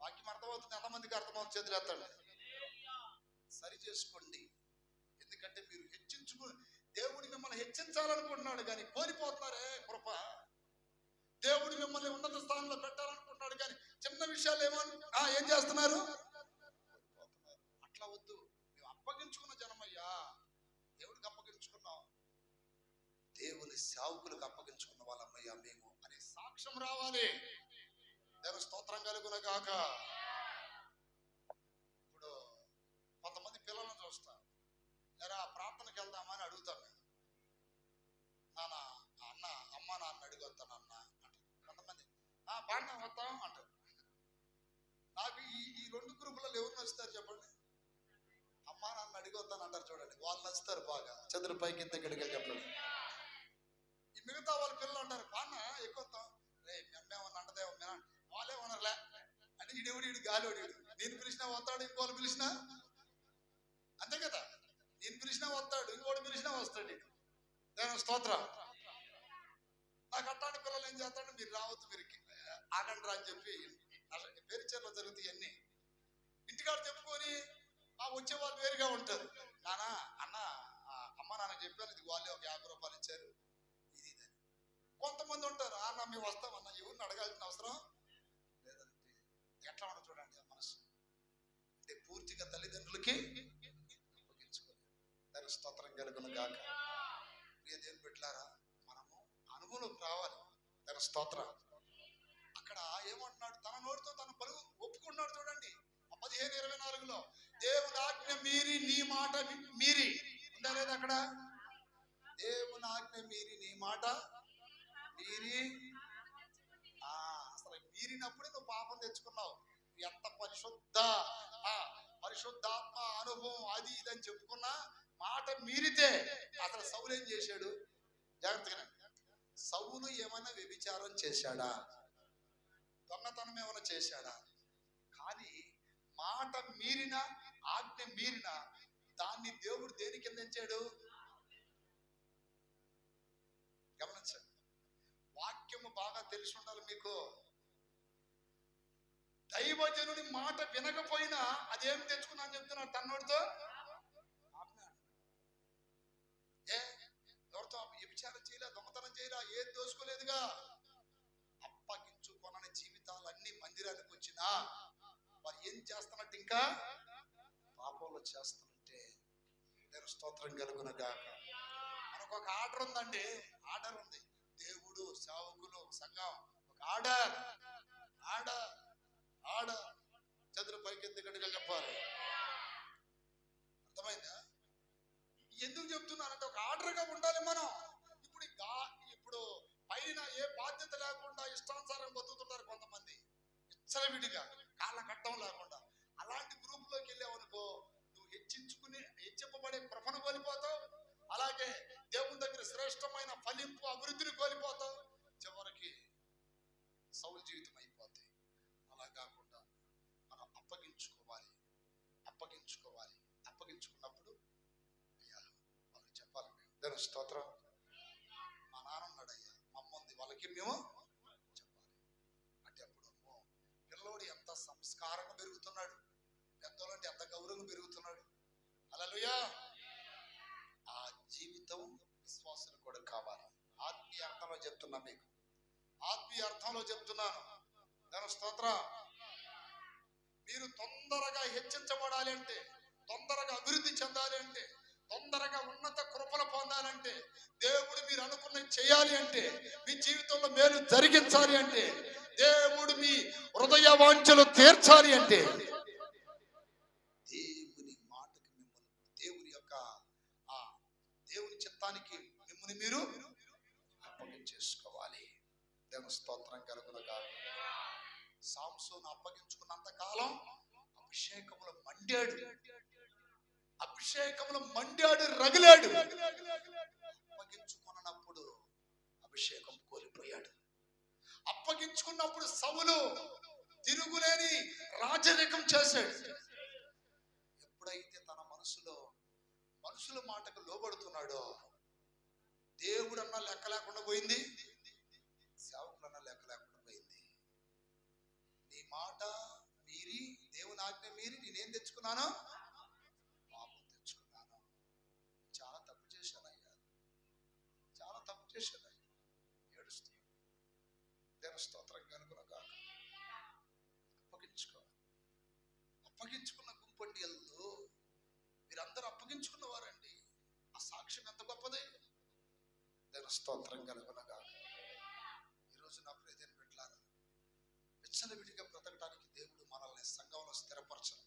వాక్యం అర్థమవుతుంది? ఎంతమందికి అర్థమవుతుంది? చేతులు ఎత్తండి. సరి చేసుకోండి. ఎందుకంటే మీరు దేవుడు మిమ్మల్ని హెచ్చించాలనుకుంటున్నాడు కానీ కోల్పోతున్నారే కృప. దేవుడు మిమ్మల్ని ఉన్నత స్థానంలో పెట్టాలనుకుంటున్నాడు కానీ చిన్న విషయాలు ఏం చేస్తున్నారు? అట్లా వద్దు. మేము అప్పగించుకున్న జనమయ్యా, దేవుడికి అప్పగించుకున్నాం, దేవుని సేవకులకు అప్పగించుకున్న వాళ్ళమ్మయ్యా మేము అనే సాక్ష్యం రావాలి. దేవుని స్తోత్రం కలుగును గాక. ఇప్పుడు కొంతమంది పిల్లలను చూస్తా, ఎరా ప్రార్థనకి వెళ్దామా అని అడుగుతాను. నాన్న అన్న అమ్మ నాన్న అడిగొస్తాను అన్న అంటారు. కొంతమంది బాగా వస్తాం అంటారు. నాకు ఈ రెండు గ్రూపులలో ఎవరు నచ్చుతారు చెప్పండి? అమ్మ నాన్న అడిగొస్తాను అంటారు చూడండి, వాళ్ళు నచ్చుతారు బాగా. చంద్ర పైకి ఇంత గడిగలు చెప్పండి. ఈ మిగతా వాళ్ళ పిల్లలు అంటారు బాన్న ఎక్కువస్తాం, రే మేమేమన్నా అంటదేమో వాళ్ళే ఉనర్లే అంటే ఈడెవడు గాలివాడు. నేను పిలిచినా వస్తాడు, ఇంకోళ్ళు పిలిచినా అంతే కదా. నేను పిలిచినా వస్తాడు, ఇంకోటి పిలిచినా వస్తాడు. దేవుని స్తోత్రం. నాకు అట్లాంటి పిల్లలు ఏం చేస్తాడు, మీరు రావద్దు, మీరు ఆగండి రా అని చెప్పి పేరుచేర్లో జరుగుతాయి అన్ని. ఇంటికాడ చెప్పుకొని వచ్చే వాళ్ళు వేరుగా ఉంటారు. నాన్న అన్న అమ్మ నాన్న చెప్పాను, ఇది వాళ్ళే ఒక 50 రూపాయలు ఇచ్చారు, ఇది ఇది. కొంతమంది ఉంటారు, అన్న మేము వస్తామన్నా, ఎవరిని అడగాల్సిన అవసరం లేదంటే ఎట్లా ఉండదు చూడండి ఆ మనసు. అంటే పూర్తిగా తల్లిదండ్రులకి అప్పగించుకోలేదు. దాని స్తోత్రం కలుగును గాక. ప్రియ దేవుని బిడ్డలారా, మనము అనుభవంలోకి రావాలి. దాని స్తోత్రం. అక్కడ ఏమంటున్నాడు? తన నోటితో తన పలుకు ఒప్పుకున్నాడు చూడండి. 15:24లో దేవుని ఆజ్ఞ మీరి నీ మాట మీరి ఉందా లేదా? అక్కడ దేవుని ఆజ్ఞ మీరి నీ మాట మీరి. అసలు మీరినప్పుడే నువ్వు పాపం తెచ్చుకున్నావు. ఎంత పరిశుద్ధాత్మ అనుభవం అది ఇదని చెప్పుకున్నా మాట మీరితే. అసలు సౌలు ఏం చేశాడు? జాగ్రత్తగా, సౌలు ఏమైనా వ్యభిచారం చేశాడా? దొంగతనం ఏమైనా చేశాడా? కానీ మాట మీరిన, ఆజ్ఞ మీరిన దాన్ని దేవుడు దేని కింద ఎంచాడు? గమనించండి. వాక్యము బాగా తెలిసి ఉండాలి మీకు. దైవజనుడి మాట వినకపోయినా అదేం తెచ్చుకున్నా అని చెప్తున్నాడు తన్నోడితో. ఎవరితో వ్యభిచారం చేయలే, దొంగతనం చేయలే, ఏది దోసుకోలేదుగా. అప్పగించుకొనని జీవితాలన్నీ మందిరానికి వచ్చినా వారు ఏం చేస్తున్నట్టు? ఇంకా పాపంలో చేస్తున్నట్టే. నేను స్తోత్రం కలుగును గాక. మనకు ఒక ఆర్డర్ ఉందండి, ఆర్డర్ ఉంది. దేవుడు, సేవకులు, సంఘం ఒక ఆర్డర్ చంద్ర పైకి ఎందుకంటే చెప్పాలి. అర్థమైందా? ఎందుకు చెప్తున్నానంటే ఒక ఆర్డర్గా ఉండాలి మనం. ఇప్పుడు పైన ఏ బాధ్యత లేకుండా ఇష్టానుసారం బతుకుతున్నారు కొంతమంది, ఇచ్చలవిడిగా కాళ్ళ కట్టం లేకుండా. అలాంటి గ్రూప్ లోకి వెళ్ళావనుకో, నువ్వు హెచ్చింపబడే కృపను కోల్పోతావు. అలాగే దేవుని దగ్గర శ్రేష్టమైన ఫలింపు, అభివృద్ధిని కోల్పోతావు. చివరికి సౌలు జీవితం అయిపోతాయి. అలా కాకుండా మనం అప్పగించుకున్నప్పుడు అయ్యా వాళ్ళకి చెప్పాలి. దేవుని స్తోత్రం. మా నాన్న ఉన్నాడయ్యా, మా అమ్మ ఉంది, వాళ్ళకి మేము చెప్పాలి. అంటే అప్పుడు పిల్లోడు ఎంత సంస్కారంగా పెరుగుతున్నాడు, పెద్దోళ్ళంటే ఎంత గౌరవంగా పెరుగుతున్నాడు. హల్లెలూయా. ఆ జీవితం విశ్వాసులు కూడా కావాలి. ఆత్మీయ అర్థంలో చెప్తున్నా మీకు, ఆత్మీయ అర్థంలో చెప్తున్నాను. దేవుని స్తోత్రం. మీరు తొందరగా హెచ్చించబడాలి అంటే, తొందరగా అభివృద్ధి చెందాలి అంటే, తొందరగా ఉన్నత కృపలు పొందాలంటే, దేవుడు మీరు అనుకున్నది చేయాలి అంటే, మీ జీవితంలో మేలు జరిగించాలి అంటే, దేవుడు మీ హృదయ వాంఛలు తీర్చాలి అంటే దేవుని స్తోత్రం కలుగునగా. సాంసోను అప్పగించుకున్నంత కాలం అభిషేకములో మండాడు, అభిషేకములో మండాడు, రగిలాడు. అప్పగించుకున్నప్పుడు అభిషేకం కోల్పోయాడు. అప్పగించుకున్నప్పుడు సౌలు తిరుగులేని రాజరికం చేశాడు. ఎప్పుడైతే తన మనుషుల మాటకు లోబడుతున్నాడో దేవుడన్నా లెక్క లేకుండా పోయింది, సేవకులన్నా లెక్క లేకుండా పోయింది. నీ మాట మీరి, దేవుని ఆజ్ఞ మీరి నేనేం తెచ్చుకున్నాను? పాపం తెచ్చుకున్నాను. చాలా తప్పు చేశానయ్యా, చాలా తప్పు చేశానయ్యా. ఏడుస్తున్నాను. దేవుని స్తోత్రం కనుగొనగా. అప్పగించుకున్న గుంపండి ఎల్లు, మీరందరూ అప్పగించుకున్నవారండి. ఆ సాక్ష్యం ఎంత గొప్పది. దేవుని స్తోత్రం కలుగునగా. ఈరోజు నా ప్రియమైన బిడ్డలారా, విచ్చలవిడిగా బ్రతకడానికి దేవుడు మనల్ని సంఘంలో స్థిరపరచను.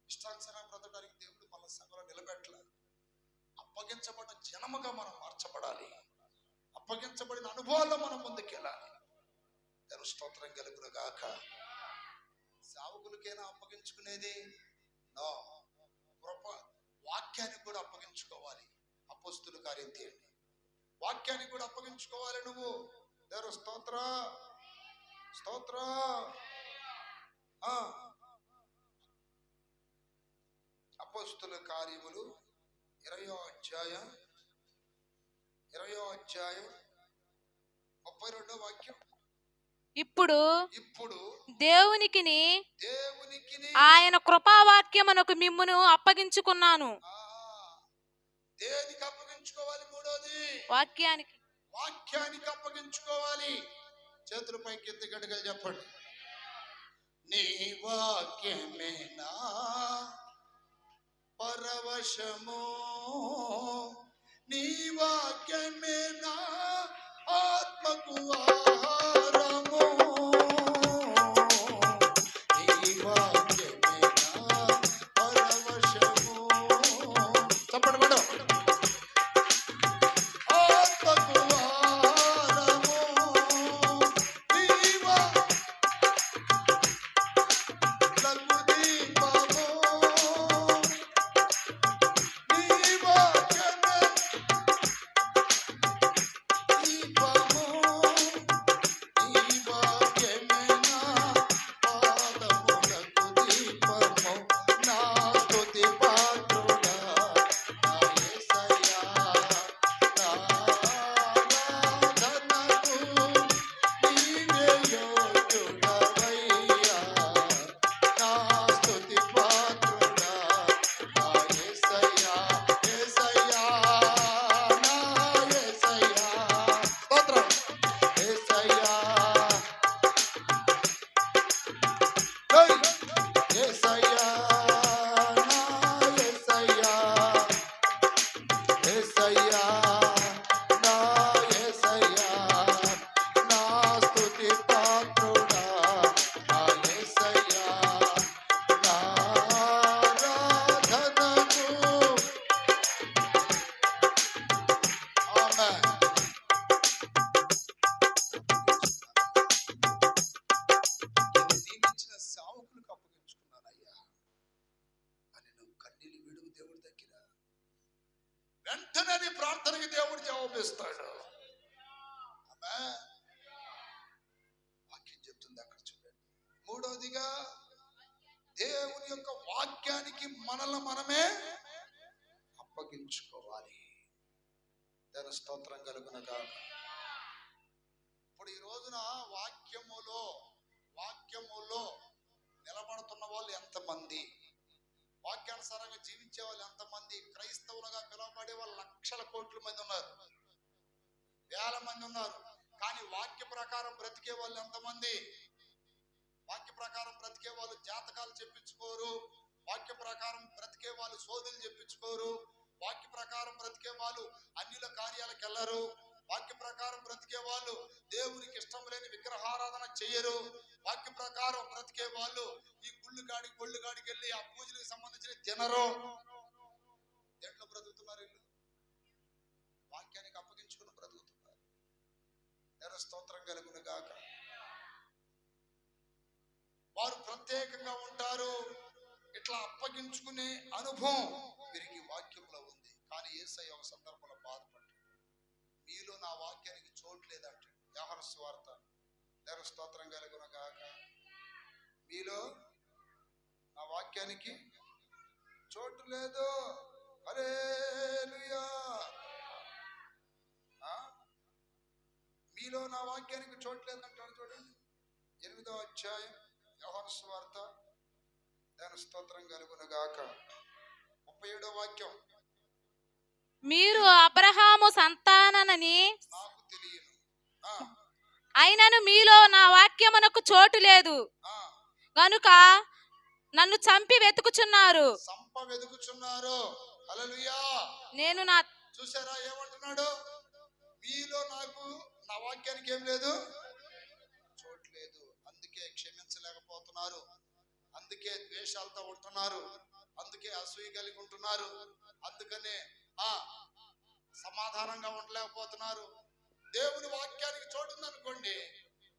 ఇష్టానుసారంగా బ్రతకడానికి దేవుడు మన సంఘంలో నిలబెట్టలే. అప్పగించబడ్డ జనముగా మనం మార్చబడాలి. అప్పగించబడిన అనుభవాల్లో మనం ముందుకెళ్ళాలి. దేవుని స్తోత్రం కలుగునగాక. సేవకులకైనా అప్పగించుకునేది నో, కృప వాక్యానికి కూడా అప్పగించుకోవాలి. అపోస్తుల కార్యం తీయండి, వాక్యానికి కూడా అప్పగించుకోవాలి నువ్వు. దేవుని స్తోత్ర స్తోత్ర. అపోస్తుల కార్యములు 20వ అధ్యాయం 32వ వాక్యం. ఇప్పుడు దేవునికిని ఆయన కృపావాక్యమునకు మిమ్మును అప్పగించుకున్నాను. దేనికి అప్పగించుకోవాలి? మూడోది వాక్యానికి అప్పగించుకోవాలి. చేతుల పైకి ఎత్తి గట్టిగా చెప్పండి. నీ వాక్యమేనా పరవశము, నీ వాక్యమేనా ఆత్మకు ఆహారము, నీ వాక్యమేనా పరవశము. చప్పటి పడు. ఆత్మకు ఆహారము, నీవా లఘు దీపము, నీ వాక్యమే దీపము, నీ వాక్యమేనా పాదములకు దీపము. నా స్తుతి పాత్రుడా నా యేసయ్యా, నా ఆరాధనకు నీవే యోగ్యుడవయ్యా. నా స్తుతి పాత్రుడా నా యేసయ్యా, యేసయ్యా, నా యేసయ్యా. స్తోత్రం. యేసయ్యా, హే యేసయ్యా, నా యేసయ్యా, యేసయ్యా, నా యేసయ్యా, నా స్తుతి పాత్రుడా నా యేసయ్యా, నా ఆరాధనకు. ఆమేన్. నియమించిన సేవకులకు అప్పగించుకున్నానయ్యా అని నువ్వు కన్నీళ్ళు విడుగు దేవుడి దగ్గర. వెంటనే నీ ప్రార్థనకి దేవుడు జవాబిస్తాడు. ఆమేన్. వాక్యం చెప్తుంది అక్కడ చూడండి. మూడవదిగా దేవుని యొక్క వాక్యానికి మనల్ని మనమే అప్పగించుకోవాలి. దేవుని స్తోత్రం కలుగునగా. ఇప్పుడు ఈ రోజున వాక్యములో నిలబడుతున్న వాళ్ళు ఎంతమంది, వాక్యానుసారంగా జీవించే వాళ్ళు ఎంతమంది, క్రైస్తవులుగా పిలువబడే వాళ్ళు లక్షల కోట్ల మంది ఉన్నారు, వేల మంది ఉన్నారు. కానీ వాక్య ప్రకారం బ్రతికే వాళ్ళు ఎంతమంది? వాక్య ప్రకారం బ్రతికే వాళ్ళు జాతకాలు చెప్పించుకోరు, వాక్య ప్రకారం బ్రతికే వాళ్ళు సోదులు చెప్పించుకోరు, వాక్య ప్రకారం బ్రతికే వాళ్ళు అన్యుల కార్యాలకు వెళ్ళరు, వాక్య ప్రకారం బ్రతికే వాళ్ళు దేవునికి ఇష్టం లేని విగ్రహారాధన చెయ్యరు, వాక్య ప్రకారం బ్రతికే వాళ్ళు ఈ గుళ్ళు కాడికి వెళ్ళి ఆ పూజలకు సంబంధించిన తినరు. దేంట్లో బ్రతుకుతున్నారు? వీళ్ళు వాక్యానికి అప్పగించుకుని బ్రతుకుతున్నారు. స్తోత్రం కలుగును గాక. వారు ప్రత్యేకంగా ఉంటారు. ఇట్లా అప్పగించుకునే అనుభవం వీరికి వాక్యంలో ఉంది. కానీ యేసయ్య ఒక సందర్భంలో బాధపడ్డాడు. మీలో నా వాక్యానికి చోటు లేదంటే. యోహాను సువార్త, దేవుని స్తోత్రం కలుగును గాక. మీలో నా వాక్యానికి చోటు లేదు. హల్లెలూయా. మీలో నా వాక్యానికి చోటు లేదంటాడు. చూడండి 8వ అధ్యాయం యోహాను సువార్త, దేవుని స్తోత్రం కలుగును గాక. 37వ వాక్యం. మీరు అబ్రహాము సంతాననని నాకు తెలియను, అయినను మీలో నా వాక్యమునకు చోటు లేదు గనుక నన్ను చంపి వెతుకుచున్నారు. హల్లెలూయా. నేను నా చూసారా ఏమంటున్నాడు? మీలో నాకు నా వాక్యానికి ఏం లేదు, చోటు లేదు. అందుకే క్షమించలేకపోతున్నారు, అందుకే ద్వేషాలతో ఉంటున్నారు, అందుకే అసూయ కలిగి ఉంటున్నారు, అందుకనే సమాధానంగా ఉండలేకపోతున్నారు. దేవుని వాక్యానికి చోటుందనుకోండి,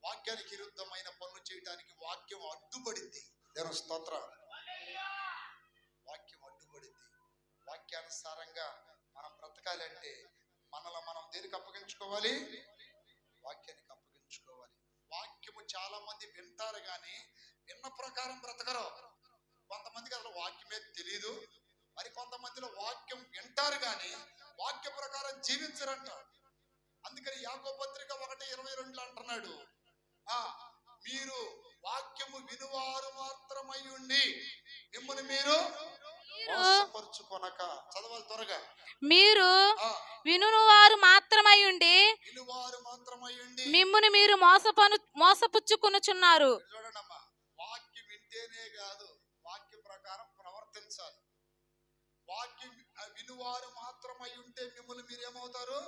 వాక్యానికి విరుద్ధమైన పనులు చేయడానికి వాక్యం అడ్డుపడింది. దేవుని స్తోత్రం. వాక్యం అడ్డుపడింది. వాక్యానుసారంగా మనం బ్రతకాలంటే మనలో మనం దేనికి అప్పగించుకోవాలి? వాక్యానికి అప్పగించుకోవాలి. వాక్యము చాలా మంది వింటారు కానీ విన్న ప్రకారం బ్రతకరు. కొంతమందికి అసలు వాక్యమే తెలియదు. మరి కొంతమందిలో వాక్యం వింటారు కానీ వాక్య ప్రకారం జీవించరంట. అందుకని యాకోబు పత్రిక 1:22 అంటున్నాడు, మీరు వాక్యము వినువారు మాత్రమై ఉండి మిమ్మల్ని మీరు మోసపరుచుకొనక. చదవాలి త్వరగా. మీరు వినువారు మాత్రమై ఉండి మిమ్మును మీరు మోసపుచ్చుకొనుచున్నారు. చూడండమ్మా, వాక్యం వింటేనే కాదు, వాక్య ప్రకారం ప్రవర్తించాలి. వాక్యం వినువారు మాత్రమై ఉంటే మిమ్మల్ని మీరు ఏమవుతారు?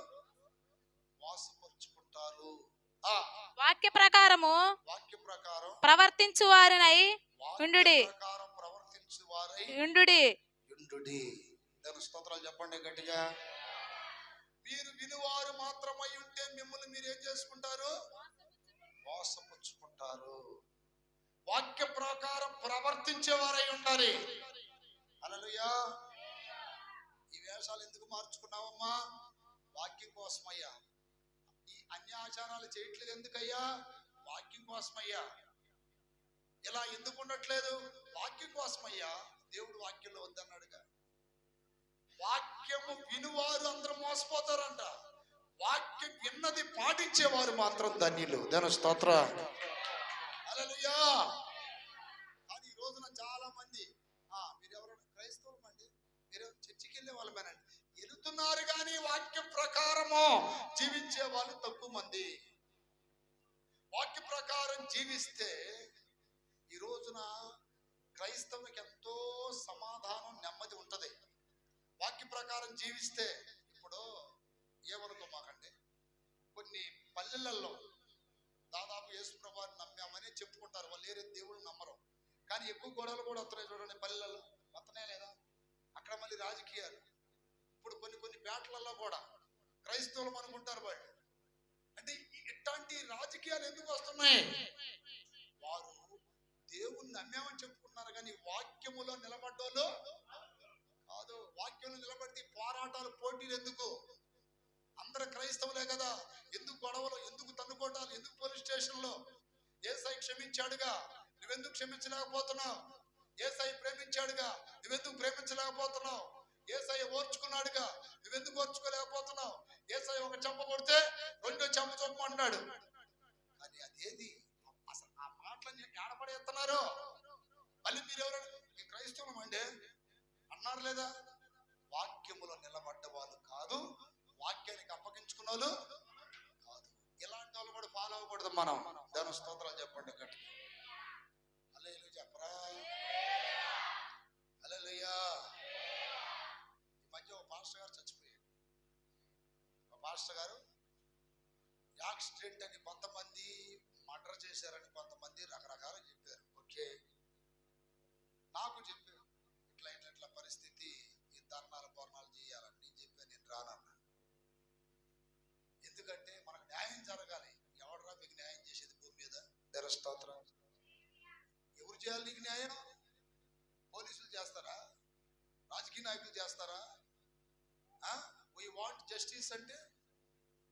మోసపరుచుకుంటారు. వాక్య ప్రకారం ప్రవర్తించువారై ఉండుడి. దాని స్తోత్రాలు చెప్పండి గట్టిగా. మీరు వినువారు మాత్రమై ఉంటే మిమ్మల్ని మీరు ఏం చేసుకుంటారు? మోసపుచ్చుకుంటారు. వాక్య ప్రకారం ప్రవర్తించేవారై ఉండాలి. హల్లెలూయా. ఈ వేషాలు ఎందుకు మార్చుకున్నావమ్మా? వాక్యం కోసమయ్యా. ఈ అన్యాచారాలు చేయట్లేదు ఎందుకయ్యా? వాక్యం కోసమయ్యా. ఇలా ఎందుకు ఉండట్లేదు? వాక్యం కోసమయ్యా. దేవుడు వాక్యంలో వద్దన్నాడుగా. వాక్యము వినువారు అందరూ మోసపోతారంట. వాక్యం విన్నది పాటించేవారు మాత్రం ధన్యులు. దేవుని స్తోత్రం. హల్లెలూయా. కానీ ఈ రోజున చాలా మంది మీరు ఎవరు క్రైస్తవులు అండి, మీరు చర్చికి వెళ్ళే వాళ్ళమేనండి, వెళుతున్నారు కానీ వాక్య ప్రకారము జీవించే వాళ్ళు తక్కువ మంది. వాక్య ప్రకారం జీవిస్తే ఈ రోజున క్రైస్తవునికి ఎంతో సమాధానం, నెమ్మది ఉంటది. వాక్య ప్రకారం జీవిస్తే. ఇప్పుడు ఏమనుకోమాకండి, కొన్ని పల్లెలలో దాదాపు యేసు ప్రభువుని నమ్మామని చెప్పుకుంటారు. వాళ్ళు ఏరే దేవుళ్ళు నమ్మరు. కానీ ఎక్కువ గొడవలు కూడా వస్తున్నాయి చూడండి పల్లెలలో. వస్తున్నాయా లేదా? అక్కడ మళ్ళీ రాజకీయాలు. ఇప్పుడు కొన్ని పేటలలో కూడా క్రైస్తవులు అనుకుంటారు వాళ్ళు. అంటే ఇట్లాంటి రాజకీయాలు ఎందుకు వస్తున్నాయి? వారు దేవుణ్ణి నమ్మామని చెప్పుకుంటున్నారు కానీ వాక్యములో నిలబడ్డోళ్ళు కాదు. వాక్యంలో నిలబడి పోరాటాలు, పోటీలు ఎందుకు? అందరు క్రైస్తవులే కదా. ఎందుకు గొడవలు, ఎందుకు తన్నుకోటాలు, ఎందుకు పోలీస్ స్టేషన్లో? యేసయ్య క్షమించాడుగా, నువ్వెందుకు క్షమించలేకపోతున్నావు? యేసయ్య ప్రేమించాడుగా, నువ్వెందుకు ప్రేమించలేకపోతున్నావు? యేసయ్య ఓర్చుకున్నాడుగా, నువ్వెందుకు ఓర్చుకోలేకపోతున్నావు? యేసయ్య ఒక చెంప కొడితే రెండో చెంప చొప్పమంటున్నాడు. కానీ అదేది అసలు ఆ మాటలన్నీ ఏడపడేస్తున్నారు. మళ్ళీ మీరు ఎవరైనా క్రైస్తవం అండి అన్నారు లేదా? వాక్యములో నిలబడ్డ వాళ్ళు కాదు, వాక్యానికి అప్పగించుకున్న వాళ్ళు కాదు. ఇలాంటి వాళ్ళు కూడా ఫాలో అవ్వకూడదు మనం. దాని స్తోత్రాలు చెప్పండి గట్టి. హల్లెలూయా చెప్పరా? హల్లెలూయా. ఈ మధ్య ఒక పాస్టర్ గారు చచ్చిపోయాడు. ఒక పాస్టర్ గారు యాక్సిడెంట్ అని కొంతమంది, మర్డర్ చేశారని కొంతమంది రకరకాలు చెప్పారు. ఓకే, నాకు చెప్పారు ఇట్లా పరిస్థితి, ఈ ధర్నాలు బోర్నాలు చేయాలని. నేను చెప్పాను, నేను రానన్నా. ఎందుకంటే మనకు న్యాయం జరగాలి. ఎవడ దేని స్తోత్రం. ఎవరు చేయాలి నీకు న్యాయం? పోలీసులు చేస్తారా? రాజకీయ నాయకులు చేస్తారా? వీ వాంట్ జస్టిస్ అంటే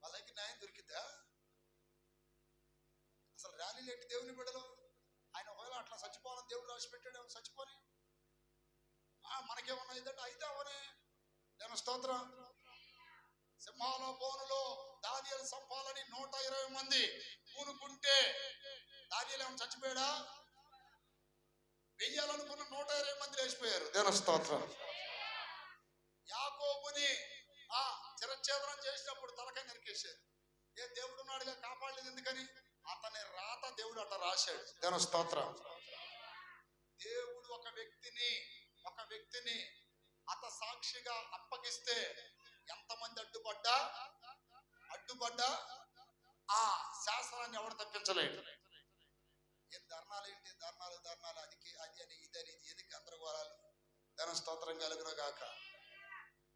వాళ్ళకి న్యాయం దొరికిద్దా? అసలు ర్యాలీలు ఏంటి దేవుని బిడ్డలు? ఆయన ఒకవేళ అట్లా చచ్చిపోవాలని దేవుడు రాసి పెట్టాడు, చచ్చిపోని మనకేమన్నా ఇదంటే అయితే అవనే. నేను స్తోత్రం. సింహాల బోనులో దానియేలు చంపాలని 120 మంది పూనుకుంటే దానియేలు ఏమన్నా చచ్చిపోయాడా? వెయ్యాలనుకున్న 120 మంది లేచిపోయారు. దేని స్తోత్రం. యాకోబుని చిరఛేదనం చేసినప్పుడు తలకాయ నరికేశారు. దేవుడు ఉన్నాడుగా, కాపాడలేదు ఎందుకని? అతని రాత దేవుడు అట్లా రాశాడు. దేని స్తోత్రం. దేవుడు ఒక వ్యక్తిని అత సాక్షిగా అప్పగిస్తే ఎంతమంది అడ్డుపడ్డా ఆ శాసనాన్ని ఎవడు తప్పించలేడు. ఏం ధర్నాలు ఏంటి? ధర్నాలు అది అని ఇదని ఏది గందరగోళాలు. దేని స్తోత్రం కలుగును గాక.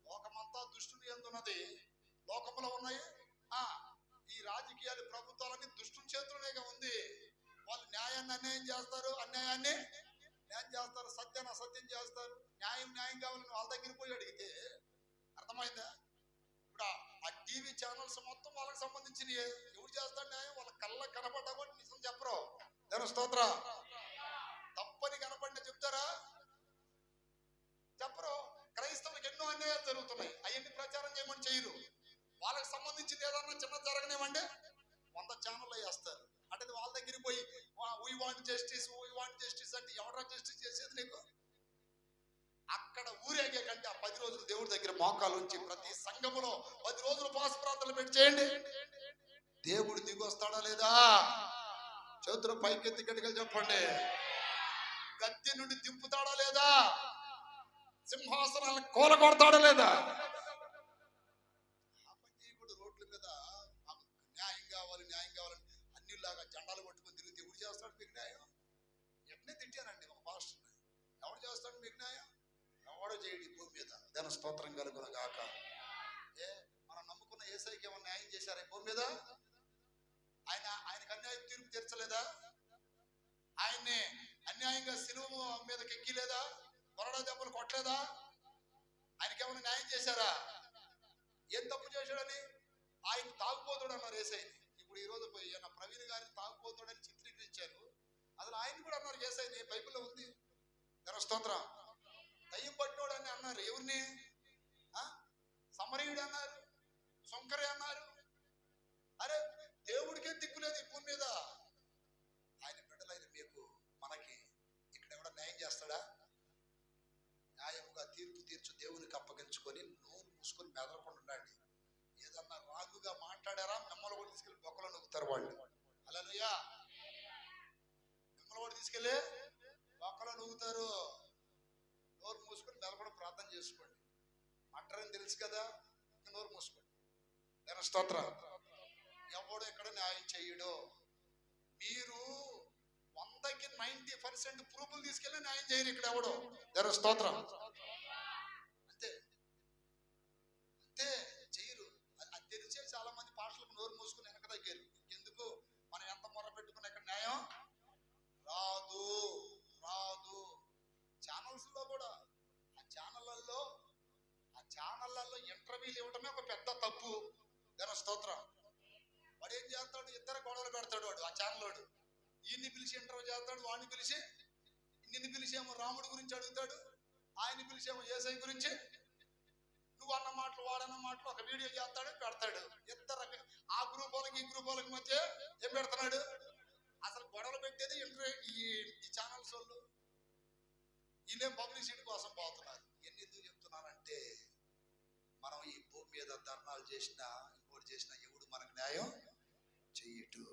లోకమంతా దుష్టుని యందున్నది. లోకములో ఉన్నాయి ఈ రాజకీయాలు, ప్రభుత్వాలన్నీ దుష్టుని చేతుల్లోనే ఉంది. వాళ్ళు న్యాయాన్ని అన్యాయం చేస్తారు, అన్యాయాన్ని న్యాయం చేస్తారు, సత్యాన్ని అసత్యం చేస్తారు. న్యాయం కావాలని వాళ్ళ దగ్గర పోయి అడిగితే అర్థమైందా? ఇప్పుడు ఆ టీవీ ఛానల్స్ మొత్తం వాళ్ళకి సంబంధించినవి. ఎవరు చేస్తాడు న్యాయం? వాళ్ళ కళ్ళ కనపడ్డా కూడా నిజం చెప్పరు. దేని స్తోత్ర. తప్పని కనపడిన చెప్తారా? చెప్పరు. క్రైస్తవులకు ఎన్నో అన్యాయాలు జరుగుతున్నాయి, అవన్నీ ప్రచారం చేయమని చేయరు. వాళ్ళకి సంబంధించింది ఏదన్నా చిన్న జరగనివ్వండి 100 ఛానళ్ళు వేస్తారు. అంటే వాళ్ళ దగ్గరికి పోయి వీ వాంట్ జస్టిస్ అంటే ఎవరా జస్టిస్ చేసేది నీకు? అక్కడ ఊరేగే కంటే ఆ 10 రోజులు దేవుడి దగ్గర మోకాలు ఉంచి ప్రతి సంఘములో 10 రోజులు ఉపవాస ప్రార్థనలు పెట్టి చేయండి. దేవుడు దిగి వస్తాడా లేదా? చేతులు పైకెత్తి గట్టిగా చెప్పండి. గద్దె నుండి దింపుతాడా లేదా? సింహాసనాలను కూలగొడతాడా లేదా? రోడ్ల మీద న్యాయం కావాలని అన్నిలాగా జెండాలు పట్టుకొని తిరిగితే ఎవడు చేస్తాడు మీకు న్యాయం? ఎట్నే తిట్టానండి ఒక పాస్టర్ని. ఎవడు చేస్తాడు మీకు న్యాయం? ఎవడో చేయడు ఈ భూమి మీద. దేని స్తోత్రం కలుగును గాక. మనం నమ్ముకున్న యేసయ్యకి ఏమన్నా న్యాయం చేశారా ఈ భూమి మీద? ఆయనకు అన్యాయం తీర్పు తీర్చలేదా? ఆయన్ని అన్యాయంగా సిలువ మీదకి ఎక్కిలేదా? కొరడా దెబ్బలు కొట్టలేదా? ఆయనకి ఏమైనా న్యాయం చేశారా? ఏం తప్పు చేశాడని? ఆయన తాగుపోతాడు అన్నారు యేసయ్యని. ఇప్పుడు ఈ రోజు ప్రవీణ్ గారిని తాగుపోతాడని చిత్రీకరించారు. అసలు ఆయన కూడా అన్నారు యేసయ్యని, బైబిల్లో ఉంది. దేని స్తోత్రం. దయ్యం పట్టినోడు అని అన్నారు. ఎవరిని? సమరయుడు అన్నారు, శంకరే అన్నారు. అరే దేవుడికే దిక్కులేదు ఈ భూమి మీద. ఆయన బిడ్డలైన మీకు మనకి ఇక్కడ ఎవడ న్యాయం చేస్తాడా? న్యాయముగా తీర్పు తీర్చు దేవునికి అప్పగించుకొని నోరు మూసుకొని మెదలకుండా ఉండండి. ఏదన్నా రాంగుగా మాట్లాడారా మిమ్మల్ని కూడా తీసుకెళ్ళి బొక్కలో నొక్కుతారు వాళ్ళు. హల్లెలూయా. మిమ్మల్ని కూడా తీసుకెళ్ళి బొక్కలో నొక్కుతారు. నోరు మూసుకొని మెదలకుండా ప్రార్థన చేసుకోండి. అంటారని తెలుసు కదా, నోరు మూసుకోండి. దేని స్తోత్రం. ఎవడు ఎక్కడ న్యాయం చేయడు. మీరు 100కి 90% ప్రూఫ్లు తీసుకెళ్ళి న్యాయం చేయరు ఇక్కడ ఎవడు. దేని స్తోత్రం. అంతే చేయరు. అది తెలిసే చాలా మంది పాటలకు నోరు మూసుకుని వెనక దగ్గర. ఎందుకు? మనం ఎంత మొర పెట్టుకుని ఎక్కడ న్యాయం రాదు. ఛానల్స్లో కూడా ఆ ఛానళ్ళల్లో ఇంటర్వ్యూలు ఇవ్వడమే ఒక పెద్ద తప్పు. దేని స్తోత్రం. వాడు ఏం చేస్తాడు? ఇద్దరు గొడవలు పెడతాడు వాడు. ఆ ఛానల్ వాడు ఈయన్ని పిలిచి ఇంటర్వ్యూ చేస్తాడు, వాడిని పిలిచి నిన్ను పిలిచేమో రాముడి గురించి అడుగుతాడు, ఆయన్ని పిలిచేమో యేసయ్య గురించి. నువ్వు అన్న మాటలు వాడన్న మాటలు ఒక వీడియో చేస్తాడు, పెడతాడు. ఇద్దరు ఆ గ్రూప్ వాళ్ళకి ఈ గ్రూప్ వాళ్ళకి మధ్య ఏం పెడుతున్నాడు? అసలు గొడవలు పెట్టేది ఈ ఛానల్స్ వాళ్ళు. వీళ్ళేం పబ్లిసిటీ కోసం పోతున్నారు. ఎందుకు చెప్తున్నానంటే, మనం ఈ భూమి మీద ధర్నాలు చేసినా ఇంకోటి చేసినా ఎవడు మనకు న్యాయం చెయ్యటు.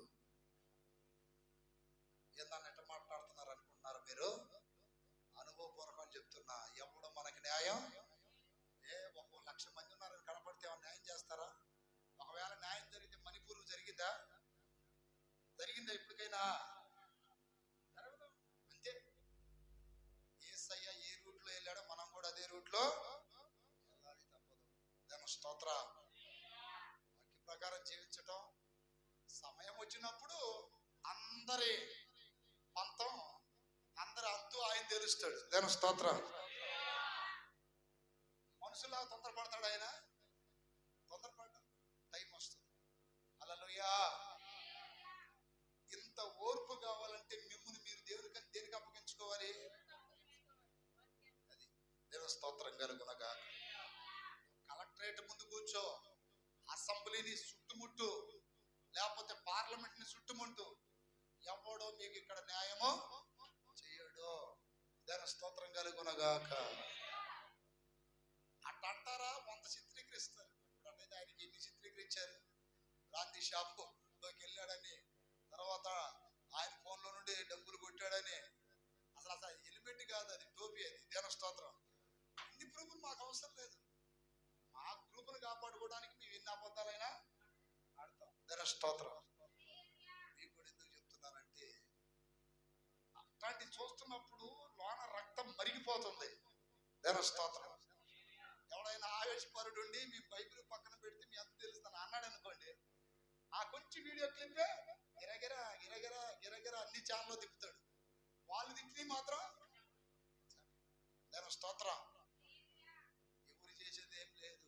ఏందన్న ఎట్లా మాట్లాడుతున్నారు అనుకుంటున్నారు మీరు? అనుభవపూర్వకం చెప్తున్నా. ఎవడు మనకి న్యాయం? 1,00,000 మంది ఉన్నారు కనపడితే ఏమైనా న్యాయం చేస్తారా? ఒకవేళ న్యాయం జరిగితే మణిపూర్ జరిగిందా ఇప్పటికైనా? జరగదు. అంతే. యేసయ్య ఏ రూట్లో వెళ్ళాడో మనం కూడా అదే రూట్లో వెళ్ళాలి, తప్పదు. దాని స్తోత్ర. వాక్య ప్రకారం జీవించటం. సమయం వచ్చినప్పుడు అందరి గెలుస్తాడు. దేవుని స్తోత్రం. మనుషులా తొందరపడతాడు ఆయన? తొందరపడ్డా టైం వస్తుంది. హల్లెలూయా. ఇంత ఓర్పు కావాలంటే మిమ్ముని మీరు దేవునికి దేనికి అప్పగించుకోవాలి? అది దేవుని స్తోత్రం కలుగునగా. కలెక్టరేట్ ముందు కూర్చో, అసెంబ్లీని చుట్టుముట్టు, లేకపోతే పార్లమెంట్ ని చుట్టుముట్టు, ఎవడో మీకు ఇక్కడ న్యాయమో చెయ్యడు. దేవుని స్తోత్రం కలుగునగాక. అట్టంటారా? 100 చిత్రీకరిస్తారు. ఇప్పుడు అనేది ఆయనకి ఎన్ని చిత్రీకరించారు? గాంధీ షాప్ లోకి వెళ్ళాడని, తర్వాత ఆయన ఫోన్ లో నుండి డబ్బులు కొట్టాడని. అసలు అసలు హెల్మెట్ కాదు, అది టోపీ. అది దేవుని స్తోత్రం. ఇన్ని ప్రూఫ్లు మాకు అవసరం లేదు. మా గ్రూపును కాపాడుకోవడానికి మేము ఎన్ని అబద్ధాలైనా ఆడతాం. దేవుని స్తోత్రం. మీకు కూడా ఎందుకు చెప్తున్నానంటే, అట్లాంటి చూస్తున్నప్పుడు లోన రక్తం మరిగిపోతుంది. దేవుని స్తోత్రం. ఎవడైనా ఆవేశపరుడు ఉండి మీ బైబిల్ పక్కన పెడితే మీ అంత తెలుస్తాను అన్నాడు అనుకోండి, ఆ కొంచెం వీడియో క్లిప్పే గిరగిరా గిరగిరా గిరగిరా అన్ని ఛానల్లో తిప్పుతాడు. వాళ్ళు తిప్పి మాత్రం దేవుని స్తోత్రం. ఎవరు చేసేది ఏం లేదు.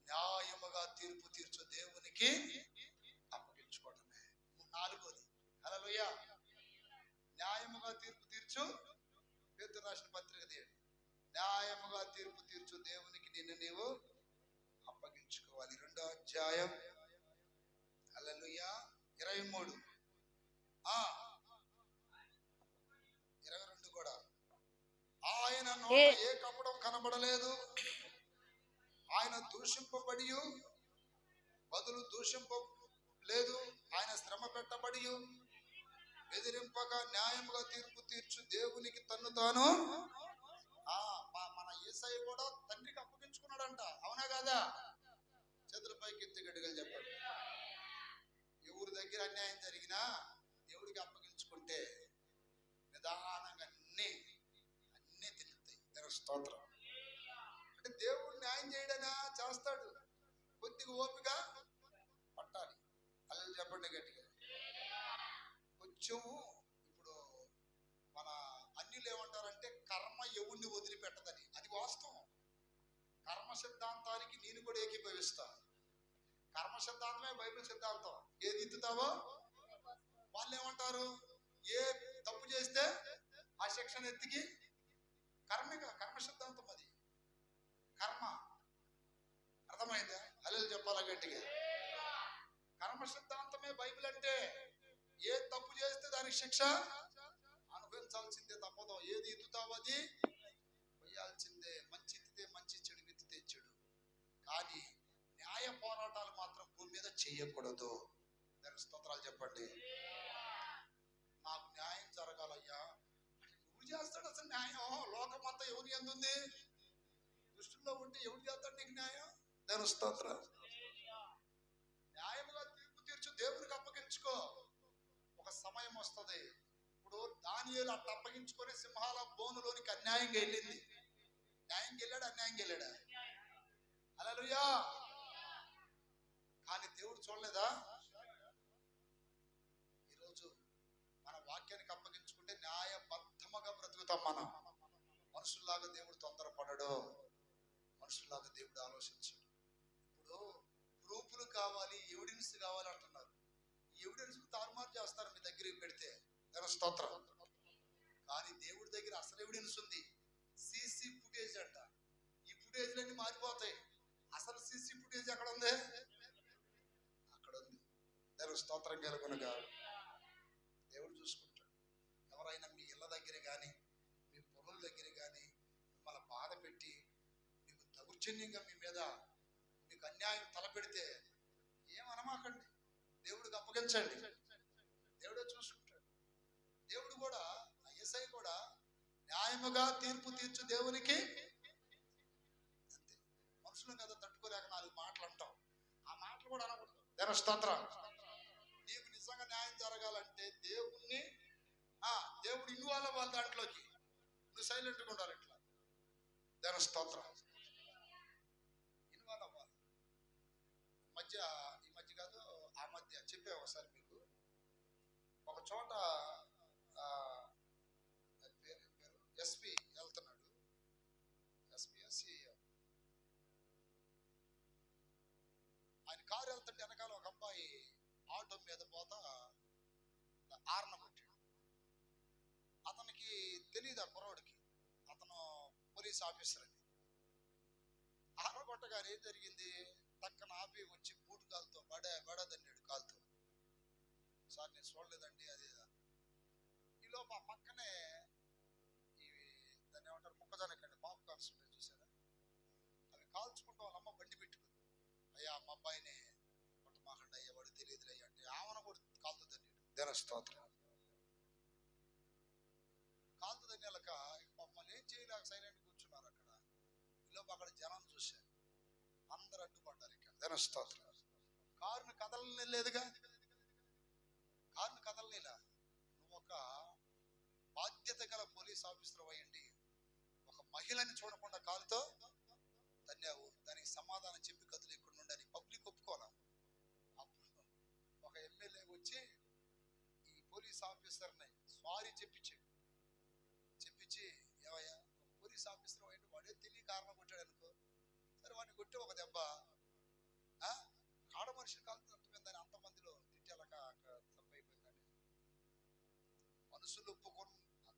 న్యాయముగా తీర్పు తీర్చు దేవునికి అప్పగించుకోవటమే. 4వది. హల్లెలూయా. న్యాయముగా తీర్పు తీర్చు. పేతురు రాసిన పత్రిక తీయండి. న్యాయముగా తీర్పు తీర్చు దేవునికి నిన్ను నీవు అప్పగించుకోవాలి. 2వ అధ్యాయం. హల్లెలూయా. 23 22 కూడా. ఆయన నోట ఏ కపటం కనబడలేదు. ఆయన దూషింపబడి బదులు దూషింపలేదు. ఆయన శ్రమ పెట్టబడి బెదిరింపగా న్యాయముగా తీర్పు తీర్చు దేవునికి తన్ను తాను. మన యేసయ్య కూడా తండ్రికి అప్పగించుకున్నాడంట. అవునా కాదా? చేతుల పైకి ఎత్తి గట్టిగా చెప్పండి. ఎవరి దగ్గర అన్యాయం జరిగినా దేవుడికి అప్పగించుకుంటే నిదానంగా అన్ని తిరుగుతాయి. దేవుని స్తోత్రం. అంటే దేవుడు న్యాయం చేయడనా? చేస్తాడు. కొద్దిగా ఓపిక పట్టాలి. అలా చెప్పండి గట్టిగా. కొంచెం ఇప్పుడు మన అన్యులు ఏమంటారంటే కర్మ ఎవరిని వదిలిపెట్టదని. అది వాస్తవం. కర్మ సిద్ధాంతానికి నేను కూడా ఏకీభవిస్తా. కర్మ సిద్ధాంతమే బైబిల్ సిద్ధాంతం. ఏది ఎత్తుతావో వాళ్ళు ఏమంటారు? ఏ తప్పు చేస్తే ఆ శిక్షణ ఎత్తికి కర్మ సిద్ధాంతం. అది కర్మ. అర్థమైందా? అల్లెలు చెప్పాలా గట్టిగా? కర్మ సిద్ధాంతమే బైబిల్ అంటే. ఏ తప్పు చేస్తే దానికి శిక్ష అనుభవించాల్సిందే, తప్పదు. ఏది ఎత్తుతావో అది వేయాల్సిందే. మంచి ఎత్తితే మంచి, చెడు ఎత్తితే చెడు. కానీ న్యాయ పోరాటాలు మాత్రం భూమి మీద చేయకూడదు. దానికి స్తోత్రాలు చెప్పండి. నాకు న్యాయం జరగాలయ్యా. ఎవరు చేస్తాడు అసలు న్యాయం? లోకం అంతా ఎవరి యందు ఉంది? దృష్టిలో ఉంటే ఎవరు చేస్తాడు నీకు న్యాయం? దానికి స్తోత్రం. న్యాయముగా తీర్పు తీర్చు దేవునికి అప్పగించుకో. ఒక సమయం వస్తుంది. ఇప్పుడు దానియేలు అట్లా అప్పగించుకొని సింహాల బోనులోనికి అన్యాయంగా వెళ్ళింది. న్యాయంగా వెళ్ళాడు, అన్యాయంగా వెళ్ళాడా? హల్లెలూయా. కానీ దేవుడు చూడలేదా? ఈరోజు మన వాక్యానికి అప్పగించుకుంటే న్యాయబద్ధముగా బ్రతుకుతాం మనం. మనుషుల్లాగా దేవుడు తొందరపడడు. మనుషుల్లాగా దేవుడు ఆలోచించడు. ఇప్పుడు ప్రూఫ్లు కావాలి, ఎవిడెన్స్ కావాలి అంటున్నారు. ఈ ఎవిడెన్స్ తారుమారు చేస్తారు మీ దగ్గరికి పెడితే. దేవుని స్తోత్రం. కానీ దేవుడి దగ్గర అసలు ఎవిడెన్స్ ఉంది. సీసీ ఫుటేజ్ అంట. ఈ ఫుటేజ్లన్నీ మారిపోతాయి. అసలు సీసీ ఫుటేజ్ ఎక్కడ ఉంది? అక్కడ ఉంది. దేవుని స్తోత్రం కలుగునుగా. దేవుడు చూసుకుంటాడు. ఎవరైనా మీ ఇళ్ళ దగ్గర కానీ మీ పొలం దగ్గర కానీ మిమ్మల్ని బాధ పెట్టి మీకు దౌర్జన్యంగా మీ మీద మీకు అన్యాయం తలపెడితే ఏమనమాకండి. దేవుడికి అప్పగించండి. దేవుడే చూసుకుంటాడు. దేవుడు కూడా, యేసయ్య కూడా న్యాయముగా తీర్పు తీర్చు దేవునికి అంతే. మనుషులను కదా తట్టుకోలేక 4 మాటలు అంటాం. ఆ మాటలు కూడా అనకూడదు. దేవుని స్తోత్రం. నీకు నిజంగా న్యాయం జరగాలంటే దేవుడు ఇన్వాల్వ్ అవ్వాలి దాంట్లోకి. నువ్వు సైలెంట్గా ఉండాలి. ఇట్లా దేవుని స్తోత్రం. ఇన్వాల్వ్ అవ్వాలి. ఈ మధ్య కాదు, ఆ మధ్య చెప్పే ఒకసారి మీకు ఒక చోట పేరు ఎస్పీ వెళ్తున్నాడు, ఎస్పీ ఆయన కారు వెళ్తుంటే వెనకాల ఒక అబ్బాయి ఆటో మీద పోతా ఆర్న కొట్టాడు. అతనికి తెలియదు, ఆ కుర్రోడికి అతను పోలీస్ ఆఫీసర్ అని. ఆర్న కొట్టగానే ఏం జరిగింది, పక్కన ఆపి వచ్చి బూటు కాలుతో బడదన్నాడు కాలుతో. సార్ నేను చూడలేదండి అది. ఈలోపు ఆ పక్కనే ఇవి దాన్ని ఏమంటారు, మొక్కజొన్నకండి పాప్కార్న్స్ ఉంటాయి చూసారా, అవి కాల్చుకుంటూ వాళ్ళ అమ్మ బండి పెట్టుకుంది. అయ్యా మా అబ్బాయిని కొట్టమాకండి అయ్యా, వాడు తెలియదులే అంటే ఆమెను కూడా కాలుతుందండి. స్తోత్రం. కాలుతుందని వెళ్ళక మమ్మల్ని ఏం చేయలేక సైలెంట్ కూర్చున్నారు అక్కడ. ఈలోపు అక్కడ జనం చూశారు, అందరు అడ్డుపడ్డారు. ఇక్కడ స్తోత్రం. కారుని కదలలేదుగా, కారుని కదలలేలా. నువ్వు ఒక బాధ్యత గల పోలీస్ ఆఫీసర్ అయ్యండి ఒక మహిళని చూడకుండా కాలుతో తన్నావు, దానికి సమాధానం చెప్పి కదులు ఇక్కడ నుండి పబ్లిక్ ఒప్పుకోవాలా. అప్పుడు ఒక ఎమ్మెల్యే వచ్చి ఈ పోలీస్ ఆఫీసర్ని సారీ చెప్పించి ఏమయ్యా పోలీస్ ఆఫీసర్ అయ్యండి, వాడే తెలియ కారణం కొట్టాడు అనుకో, సరే వాడిని కొట్టి ఒక దెబ్బ ఆడ మనిషిని కాలుతో అర్థమైందని అంతమందిలో తిట్టేలాక తప్పైపోయిందని మనుషులు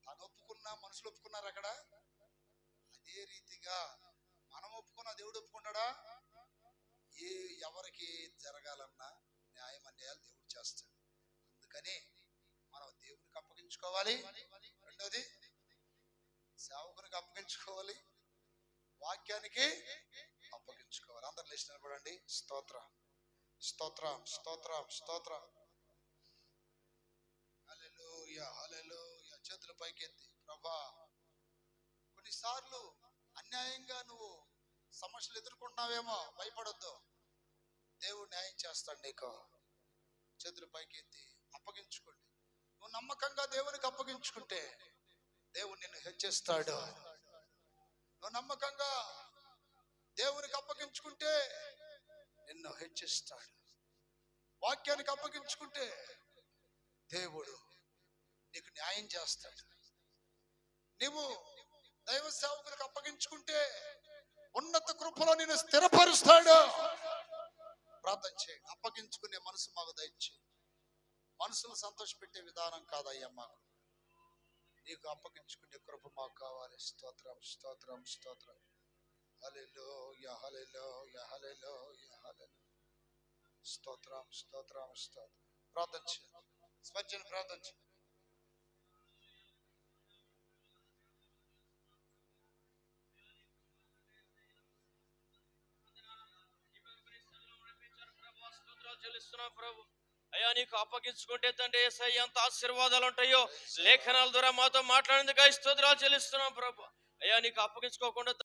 తను ఒప్పుకున్నా మనుషులు ఒప్పుకున్నారు అక్కడ. అదే రీతిగా మనం ఒప్పుకున్నా దేవుడు ఒప్పుకున్నాడా? ఎవరికి జరగాలన్నా న్యాయం అన్యాయాలు దేవుడు చేస్తాడు. అందుకని మనం దేవునికి అప్పగించుకోవాలి, రెండోది సేవకునికి అప్పగించుకోవాలి, వాక్యానికి అప్పగించుకోవాలి. అందరు లేచి నిలబడండి. స్తోత్రం స్తోత్రం స్తోత్రం స్తోత్రం. హల్లెలూయా హల్లెలూయా. చేతులు పైకెత్తి ప్రభా, కొన్నిసార్లు అన్యాయంగా నువ్వు సమస్యలు ఎదుర్కొంటున్నావేమో, భయపడొద్దు, దేవుడు న్యాయం చేస్తాడు నీకు. చేతులు పైకెత్తి అప్పగించుకోండి. నువ్వు నమ్మకంగా దేవునికి అప్పగించుకుంటే దేవుడు నిన్ను హెచ్చిస్తాడు. నువ్వు నమ్మకంగా దేవునికి అప్పగించుకుంటే నిన్ను హెచ్చిస్తాడు. వాక్యానికి అప్పగించుకుంటే దేవుడు నీకు న్యాయం చేస్తాడు. నీవు దైవ సేవకులకు అప్పగించుకుంటే ఉన్నత కృపలో నిన్ను స్థిరపరుస్తాడు. ప్రార్థన చేయండి. అప్పగించుకునే మనసు మాకు దయచేయి. మనసును సంతోషపెట్టే విధానం కాదయ్యా మాకు, నీకు అప్పగించుకునే కృప మాకు కావాలి. స్తోత్రం స్తోత్రం స్తోత్రం. హల్లెలూయా హల్లెలూయా హల్లెలూయా హల్లెలూయా. స్తోత్రం స్తోత్రం స్తోత్రం. ప్రార్థన చేయండి. స్వచ్ఛను ప్రార్థన చేయండి. ప్రభు అయ్యా నీకు అప్పగించుకుంటే తండ్రి యేసయ్య ఎంత ఆశీర్వాదాలు ఉంటాయో లేఖనాల ద్వారా మాతో మాట్లాడేందుకు స్తోత్రాలు చెల్లిస్తున్నాం ప్రభు. అయ్యా నీకు అప్పగించుకోకుండా